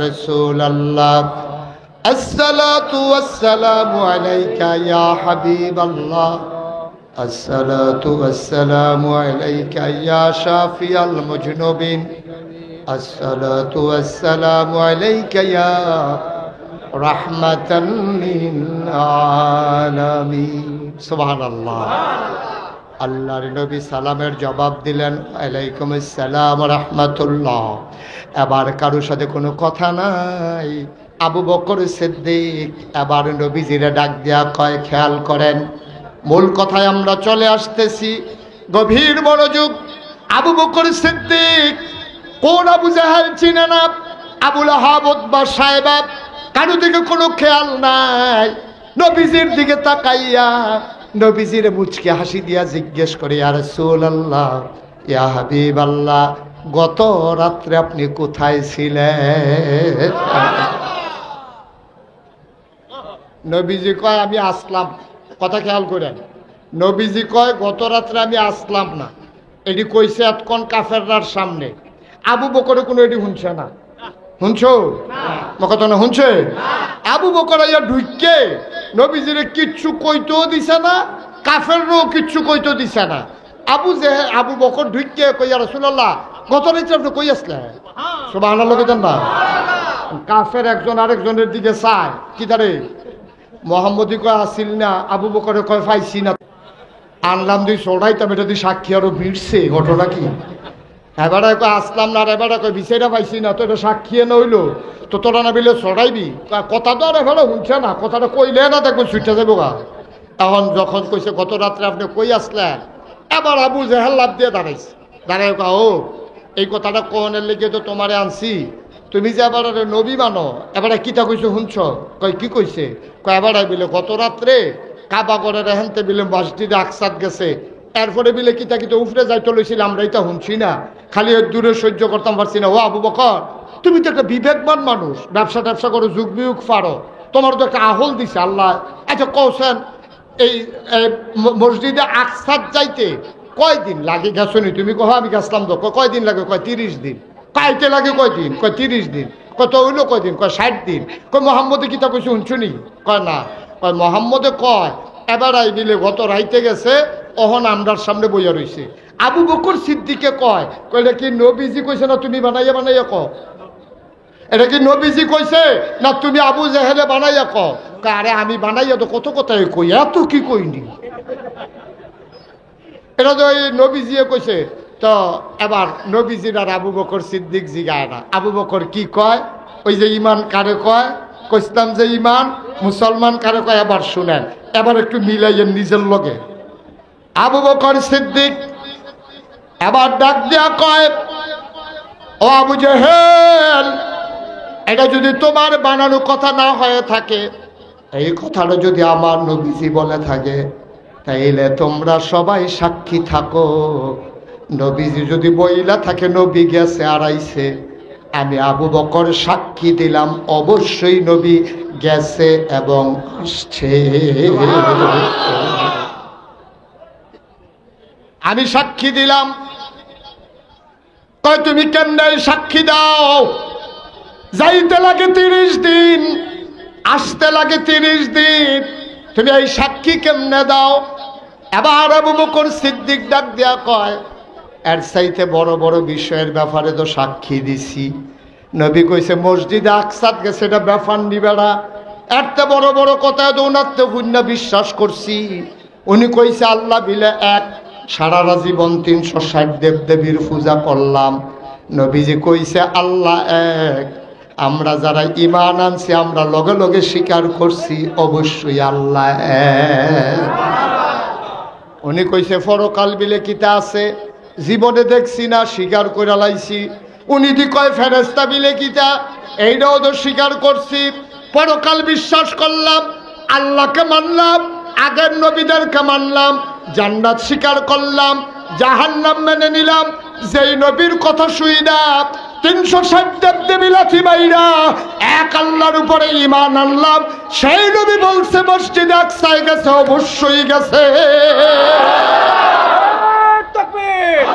রাসূলুল্লাহ, আসসালাতু ওয়াসসালামু আলাইকা ইয়া হাবিবাল্লাহ, আসসালাতু ওয়াসসালামু আলাইকা ইয়া শাফিয়াল মুজনুবিন, আসসালাতু ওয়াসসালামু আলাইকা ইয়া রাহমাতাল লিল আলামিন। সুবহানাল্লাহ। আল্লাহর নবী সালামের জবাব দিলেন আলাইকুম আসসালাম রাহমাতুল্লাহ। এবার কারোর সাথে কোনো কথা নাই। আবু বকর সিদ্দিক এবার নবীজিরে ডাক দিয়া কয় খেয়াল করেন, মূল কথায় আমরা চলে আসতেছি, গভীর মনোযোগ। আবু বকর সিদ্দিক কোন আবু জাহেল চিনে না, আবু লাহাব উতবা সাহেবা, কারো দিকে কোনো খেয়াল নাই। নবীজির দিকে তাকাইয়া নবীজির মুচকে হাসি দিয়া জিজ্ঞেস করে ইয়া রাসূলুল্লাহ, ইয়া হাবিবাল্লাহ, গত রাত্রে আপনি কোথায় ছিলেন? নবীজি কয় আমি আসলাম। কথা খেয়াল করেন, নবীজি কয় গত রাত্রে আমি আসলাম না। এটি কইছে এতক্ষণ কাফেররার সামনে। আবু বকরে কোনো এটি শুনছে না। শুনছো কথা না? শুনছে? আবু বকর আইয়া ঢুকে নবীজিরে কিচ্ছু কইতেও দিছে না, কাফেররাও কিচ্ছু কইতেও দিছে না। আবু বকর ঢুকে কইয়া রাসূলুল্লাহ গত রাত্রে আপনি কই আসলেন? সুবহানাল্লাহ কইতেন না? কাফের একজন আরেকজনের দিকে চায়, কি তারে মোহাম্মদী কয় আসিল না, আবু বকরে কয় পাইছি না, আনলাম দুই চড়াইতাম, এটা দিয়ে সাক্ষী আরো ভিড়ছে, ঘটনা কি? এবারে কয় আসলাম না, আর এবারে কয় বিষয়টা পাইছি না, তো এটা সাক্ষী নইলো, তো তোরা না বিলে চড়াইবি। কথা তো আর এবারে শুনছে না, কথাটা কইলে না দেখবেন ছুটে যাবো গা। এখন যখন কইছে গত রাত্রে আপনি কই আসলেন, এবার আবু জেহেল লাভ দিয়ে দাঁড়াইছে। দাঁড়াই কা ও এই কথাটা কোনের লেগে তো তোমারে আনছি, তুমি যে এবার নবী মানো, এবারে কিতা কইছো শুনছ? কয় কি কইছে? কয় এবারে বিলে গত রাত্রে কাবা করে রেহেনতে বিলে মসজিদে আকসাদ গেছে, এরপরে বিলে কিতা কিতা উফরে যাইতে লইছিল, আমরা এটা শুনছি না, খালি দূরে সহ্য করতাম পারছি না। ও আবু বকর, তুমি তো একটা বিবেকবান মানুষ, ব্যবসা ট্যাবসা করো, যুগ বিয়োগ পারো, তোমার তো একটা আহল দিছে আল্লাহ। আচ্ছা কৌছেন এই মসজিদে আকসাদ যাইতে কয়দিন লাগে গেছনি? তুমি কহ আমি গেছলাম তো। কয়দিন লাগে? কয় 30 দিন। কাইতে লাগে কয়দিন? কয় 30 দিন। কত হইলো কয়দিন? কয় 60 দিন। কয় মোহাম্মদে কিতা কইছে শুনছুনি? কয় না। কয় মোহাম্মদে কয় এবার আই দিলে গত রাইতে গেছে, অহন আমরার সামনে বইয়া রইছে। আবু বকর সিদ্দিকে কয় কইলে কি নবীজি কইছে না তুমি বানাইয়া বানাইয়া ক? এটা কি নবীজি কইছে না তুমি আবু জেহেলে বানাইয়া ক? আরে আমি বানাইয়া তো কত কথাই কই, এত কি কইনি, এটা তো এই নবীজিয়ে কইছে। তো এবার নবীজির আর আবু বকর সিদ্দিক জিগায় না, আবু বকর কি কয়? ওই যে ইমান কারে কয়, কইতাম যে ইমান মুসলমান কারে কয়, এবার শুনেন, এবার একটু মিলাইয়েন নিজের লগে। আবু বকর সিদ্দিক এবার ডাক দিয়া কয় ও আবু জেহেল, এটা যদি তোমার বানানো কথা না হয়ে থাকে, এই কথাটা যদি আমার নবীজি বলে থাকে, তাইলে তোমরা সবাই সাক্ষী থাকো। নবীজি যদি বইলা থাকে নবী গেছে আড়াইছে, আমি আবু বকর সাক্ষী দিলাম অবশ্যই নবী গেছে এবং আসছে। আমি সাক্ষী দিলাম। কয় তুমি কেমনে সাক্ষী দাও? যাইতে লাগে 30 দিন, আসতে লাগে 30 দিন, তুমি এই সাক্ষী কেমনে দাও? এবার আবু বকর সিদ্দিক ডাক দিয়া কয়, এর চাইতে বড় বড় বিষয়ের ব্যাপারে তো সাক্ষী দিছি। নবী কইছে মসজিদে আকসাত গেছে, এটা ব্যাপার নিবেড়া, এরতে বড় বড় কথা দৌনাতে শূন্য বিশ্বাস করছি। উনি কইছে আল্লাহ বিলে এক, সারারা জীবন 360 দেবদেবীর পূজা করলাম। নবীজি কইছে আল্লাহ এক, আমরা যারা ঈমান আনছি আমরা লগে লগে স্বীকার করছি অবশ্যই আল্লাহ এক। উনি কইছে পরকাল বিলে কিতা আছে? জীবনে দেখছি না, স্বীকার করে লাইছি। উনি দি কয় ফেরেশতা বিলে কিতা? এইটাও তো স্বীকার করছি। পরকাল বিশ্বাস করলাম, আল্লাহকে মানলাম, আগের নবীদেরকে মানলাম, জান্নাত স্বীকার করলাম, জাহান্নাম মেনে নিলাম। যেই নবীর কথা শুই না 360 দেবদেবী লাথি মাইরা এক আল্লাহর উপরে ঈমান আনলাম, সেই নবী বলছে মসজিদে আকসায় গেছে, অবশ্যই গেছে। তাকবীর,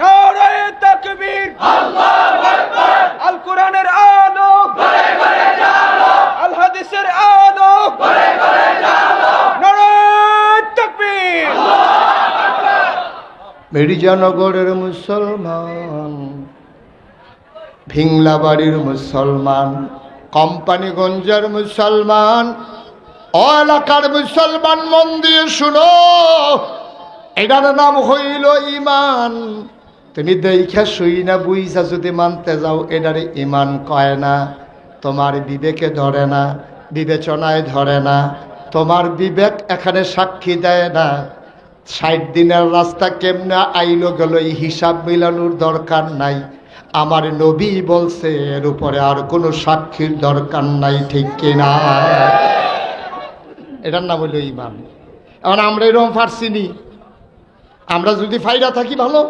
নারায়ে তাকবীর, আল্লাহু আকবার। আল কোরআনের আলো ঘরে ঘরে জ্বালো, আল হাদিসের আলো ঘরে ঘরে জ্বালো, নারায়ে তাকবীর, আল্লাহু আকবার। মির্জানগরের মুসলমান, ভিংলাবাড়ির মুসলমান, কোম্পানিগঞ্জের মুসলমান, ও এলাকার মুসলমান, মন দিয়ে শুনো, এটার নাম হইল ঈমান। তুমি দেখা শুই না বুঝা যদি মানতে যাও, এটারে ঈমান কয় না। তোমার বিবেকে ধরে না, বিবেচনায় ধরে না, তোমার বিবেক এখানে সাক্ষী দেয় না। 60 দিনের রাস্তা কেমনে আইলো গেল এই হিসাব মিলানোর দরকার নাই। আমার নবী বলছে এর উপরে আর কোনো সাক্ষীর দরকার নাই, ঠিক কিনা? এটার নাম হইল ঈমান। এখন আমরা এরকম পারছিনি। আমরা যদি ফায়দা থাকি ভালো,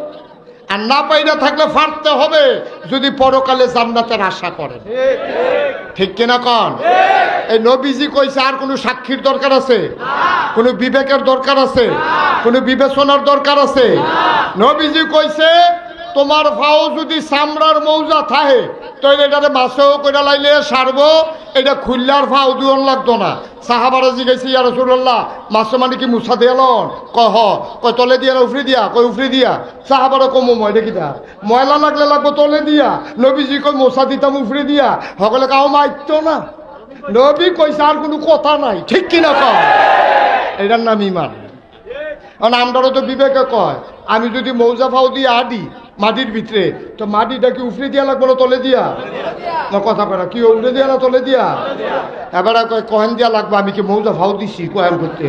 আর না পাইরা থাকলে ফাড়তে হবে যদি পরকালে জান্নাতের আশা করেন, ঠিক কিনা কন? এই নবীজি কইছে আর কোনো সাক্ষীর দরকার আছে? কোনো বিবেকের দরকার আছে? কোনো বিবেচনার দরকার আছে? নবীজি কইছে তোমার ফাও যদি চামড়ার মৌজা থাকে তাহলে এটারে মাছেও কইরা লাইলে সারবো, এটা খুললার ফাও দুয়ন লাগতো না। সাহাবারা জিজ্ঞাসা ইয়া রাসূলুল্লাহ, মাছ মানে কি মুছা দিয়ালন? কয় তলে দিয়া না উফরে দিয়া? কয় উফরে দিয়া। সাহাবারা কমো এটা কিটা? ময়লা লাগলে লাগবো তলে দিয়া। নবীজি কয় মোছা দিতাম উফরে দিয়া। সকলে কাউ মাইতো না। নবী কইছে আর কোনো কথা নাই, ঠিক কিনা কয়? এটার নাম ঈমান। কারণ আমরাও তো বিবেকে কয় আমি যদি মৌজা ফাও দিয়ে আডি মাটির ভিতরে, তো মাটিটা কি উফরে দিয়া লাগবো না তলে দিয়া? না কথা কয় না, কি উফরে দিয়া না তলে দিয়া? এবার কয় কহেন দিয়া লাগবো, আমি কি মৌজা ফাও দিছি কয়েন করতে?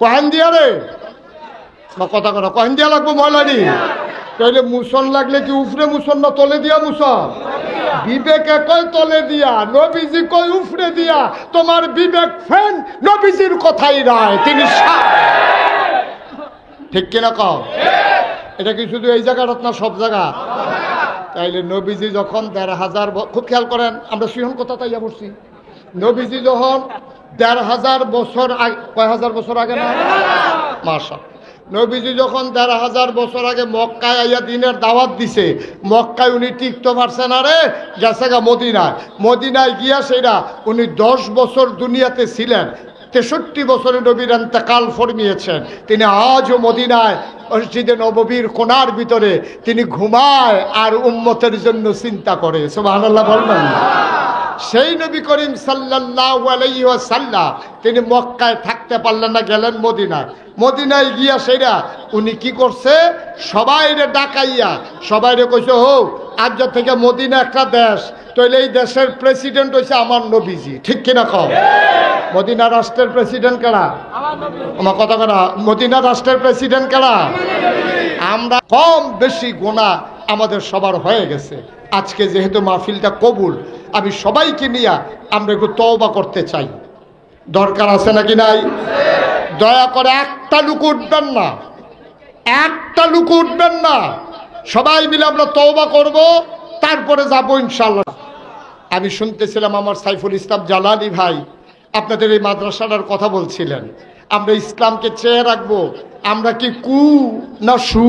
কহেন দিয়া রে না কথা কয় না, কহেন দিয়া লাগবো ময়লারি। তাহলে মুসন লাগলে কি উফরে মুসন না তলে দিয়া মুসন? বিবেকে কয় তলে দিয়া, নবীজি কয় উফরে দিয়া। তোমার বিবেক ফ্যান, নবীজির কথাই রায়, তিনি ঠিক কিনা কও? এটা কি শুধু এই জায়গাটা না, সব জায়গা? তাইলে নবীজি যখন ১৫০০, খুব খেয়াল করেন, আমরা সিংহন কথা তাইয়া বলছি, নবীজি যখন ১৫০০ বছর আগে, কয় হাজার বছর আগে না? মাশাআল্লাহ। নবীজি যখন ১৫০০ বছর আগে মক্কায় আইয়া দিনের দাওয়াত দিছে, মক্কায় উনি টিকতে পারছে না রে, গেছে গা মদিনায়। মদিনায় গিয়া সেটা উনি 10 বছর দুনিয়াতে ছিলেন। 63 বছরে নবীর ইন্তেকাল ফরমিয়েছেন। তিনি আজও মদিনায় মসজিদে নববীর কোণার ভিতরে তিনি ঘুমায় আর উম্মতের জন্য চিন্তা করে। সুবহানাল্লাহ বলবেন। সেই নবী করিম সাল্লাল্লাহু আলাইহি ওয়াসাল্লাম তিনি মক্কায় থাকতে পারলেন না, গেলেন মদিনায়। মদিনায় গিয়া সেরা উনি কি করছে, সবাইরে ডাকাইয়া সবাইরে কইছে, হোক আজ থেকে মদিনা একটা দেশ, তাইলে এই দেশের প্রেসিডেন্ট হইছে আমার নবীজি, ঠিক কিনা কও? মদিনা রাষ্ট্রের প্রেসিডেন্ট কারা? আমার কথা করা, মদিনা রাষ্ট্রের প্রেসিডেন্ট কারা? আমরা কম বেশি গুনাহ আমাদের সবার হয়ে গেছে। আজকে যেহেতু মাহফিলটা কবুল, আমি সবাইকে নিয়ে আমরা একটু তওবা করতে চাই। দরকার আছে নাকি নাই? দয়া করে একটা লোক উঠবেন না, একটা লোক উঠবেন না, সবাই মিলে আমরা তওবা করব, তারপরে যাবো ইনশাআল্লাহ। আমি শুনতেছিলাম আমার সাইফুল ইসলাম জালালি ভাই আপনাদের এই মাদ্রাসাটার কথা বলছিলেন, আমরা ইসলামকে চেয়ে রাখবো, আমরা কি কু না সু?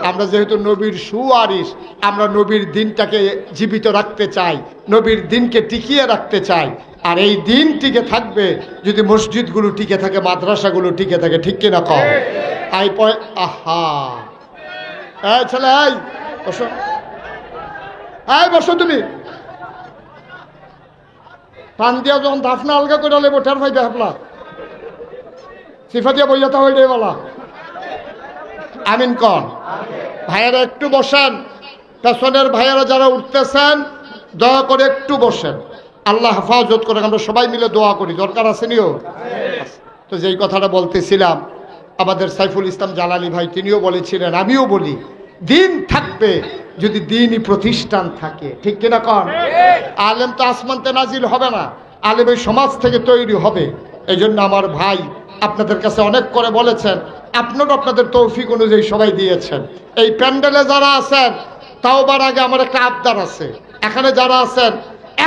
আমরা যেহেতু নবীর সুয়ারিস, আমরা নবীর দিনটাকে জীবিত রাখতে চাই, নবীর দিনকে টিকিয়ে রাখতে চাই। আর এই দিন টিকে থাকবে যদি মসজিদগুলো টিকে থাকে, মাদ্রাসাগুলো টিকে থাকে, ঠিক কিনা কও? আই পয় আহা, এই ছেলে, এই বসো, এই বসো, তুমি পান দিয়া যখন দাফনা আলগা করে লেবো টের ভাইবে হাবলা সিফাতিয়া বইয়াতা হইলে বলা আমিন কন। ভাইয়েরা একটু বসেন, পেছনের ভাইয়েরা যারা উঠতেছেন দয়া করে একটু বসেন, আল্লাহ হেফাজত করে, আমরা সবাই মিলে দোয়া করি, দরকার আছে নিও। তো যেই কথাটা বলতেছিলাম, আমাদের সাইফুল ইসলাম জালালি ভাই তিনিও বলেছিলেন, আমিও বলি, দিন থাকবে যদি দিনই প্রতিষ্ঠান থাকে, ঠিক কিনা কন? আলেম তো আসমানতে নাজিল হবে না, আলেম এই সমাজ থেকে তৈরি হবে। এই জন্য আমার ভাই আপনাদের কাছে অনেক করে বলেছেন, আপনারা আপনাদের তৌফিক অনুযায়ী সবাই দিয়েছেন। এই প্যান্ডেলে যারা আছেন, তাওবার আগে আমার একটা আবদার আছে, এখানে যারা আছেন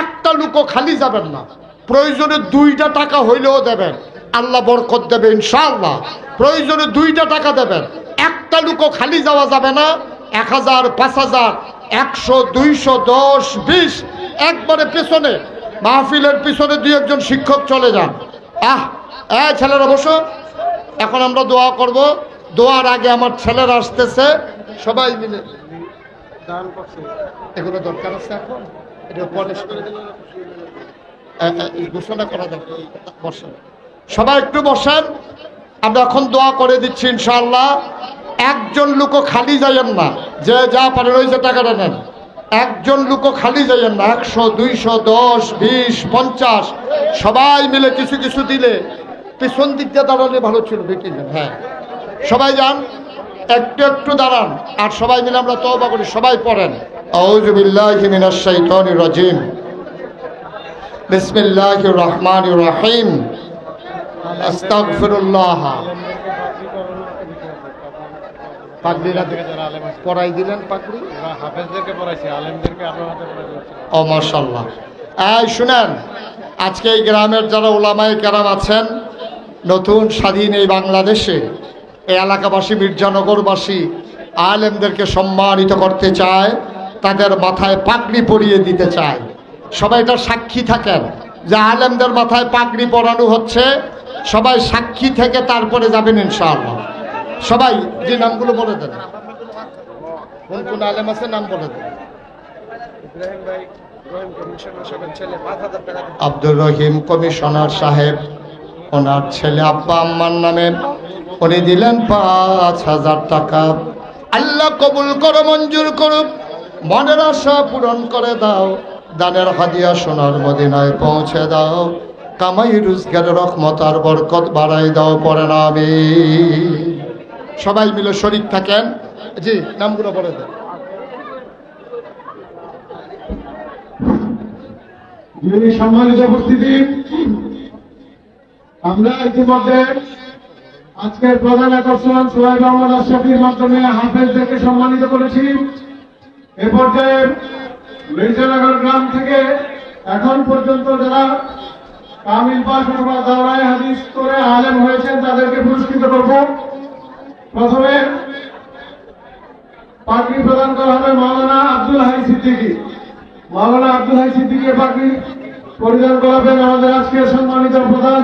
একটা লোকও খালি যাবেন না, প্রয়োজনে 2টা টাকা হইলেও দেবেন, আল্লাহ বরকত দেবে ইনশাআল্লাহ। প্রয়োজনে 2টা টাকা দেবেন, একটা লোকও খালি যাওয়া যাবে না। 1000, 5000, 100, 200, 10, 20 একবারে পেছনে, মাহফিলের পিছনে 2-1 শিক্ষক চলে যান। ছেলেরা বসো, এখন আমরা দোয়া করব। দোয়ার আগে আমার ছেলেরা আসতেছে, সবাই মিলে এগুলো দরকার আছে, এখন এটা পলিশ করে ঘোষণা করা দরকার। বসেন সবাই, একটু বসেন, আমরা এখন দোয়া করে দিচ্ছি ইনশাআল্লাহ। একজন লোকও খালি যাইয়েন না, যে যা পারেন ওই যে টাকাটা নেন, একজন লোকও খালি যাইয়েন না। 100, 200, 10, 20, 50 সবাই মিলে কিছু কিছু দিলে, পিছন দিক দিয়ে দাঁড়ালে ভালো ছিল, বেটি যান। হ্যাঁ, সবাই যান, একটু একটু দাঁড়ান, আর সবাই মিলে আমরা তওবা করি। সবাই পড়েন, আউযু বিল্লাহি মিনাশ শাইতানির রাজিম, বিসমিল্লাহির রহমানির রহিম, আস্তাগফিরুল্লাহ। পাগড়িরা পড়াই দিলেন, পাগড়ি হাফেজদেরকে পড়াইছি, আলেমদেরকে আপনার হাতে পড়াইছি। ও মাশাআল্লাহ। এই শুনেন, আজকে এই গ্রামের যারা উলামায়ে কেরাম আছেন, নতুন স্বাধীন এই বাংলাদেশে এই এলাকাবাসী, মির্জানগরবাসী আলেমদেরকে সম্মানিত করতে চায়, তাদের মাথায় পাগড়ি পরিয়ে দিতে চায়। সবাই এটা সাক্ষী থাকেন যে আলেমদের মাথায় পাগড়ি পরানো হচ্ছে, সবাই সাক্ষী থেকে তারপরে যাবেন ইনশাআল্লাহ। সবাই যে নামগুলো বলে দেন, কোন কোন আলেম আছে নাম বলে দেন। আব্দুর রহিম কমিশনার সাহেব, ওনার ছেলে আব্বা আম্মার নামে উনি দিলেন 5000 টাকা। আল্লাহ কবুল করো, মঞ্জুর করুক, মনের আশা পূরণ করে দাও, দানের হাদিয়া সোনার মদিনায় পৌঁছে দাও, কামাই রোজগারের রহমত আর বরকত বাড়াই দাও, পড়ে না আমিন। সবাই মিলে শরীক থাকেন, জি নামগুলো বলে দেন। সম্মানিত উপস্থিতি, আমরা ইতিমধ্যে আজকের প্রধান আকর্ষণ সোহেব আহমদ আশরাফির মাধ্যমে হাফেজদেরকে সম্মানিত করেছি। এ পর্যায়ে মির্জানগর গ্রাম থেকে এখন পর্যন্ত যারা কামিল পাস অথবা দাওরায়ে হাদিস করে আলেম হয়েছেন তাদেরকে পুরস্কৃত করব। প্রথমে পাগড়ি প্রদান করা হবে মাওলানা আব্দুল হাই সিদ্দিকী। মাওলানা আব্দুল হাই সিদ্দিকী পাগড়ি পরিধান করাবেন আমাদের আজকের সম্মানিত প্রধান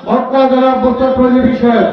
বক্তা জনাব মুস্তাফা ফজলি সাহেব।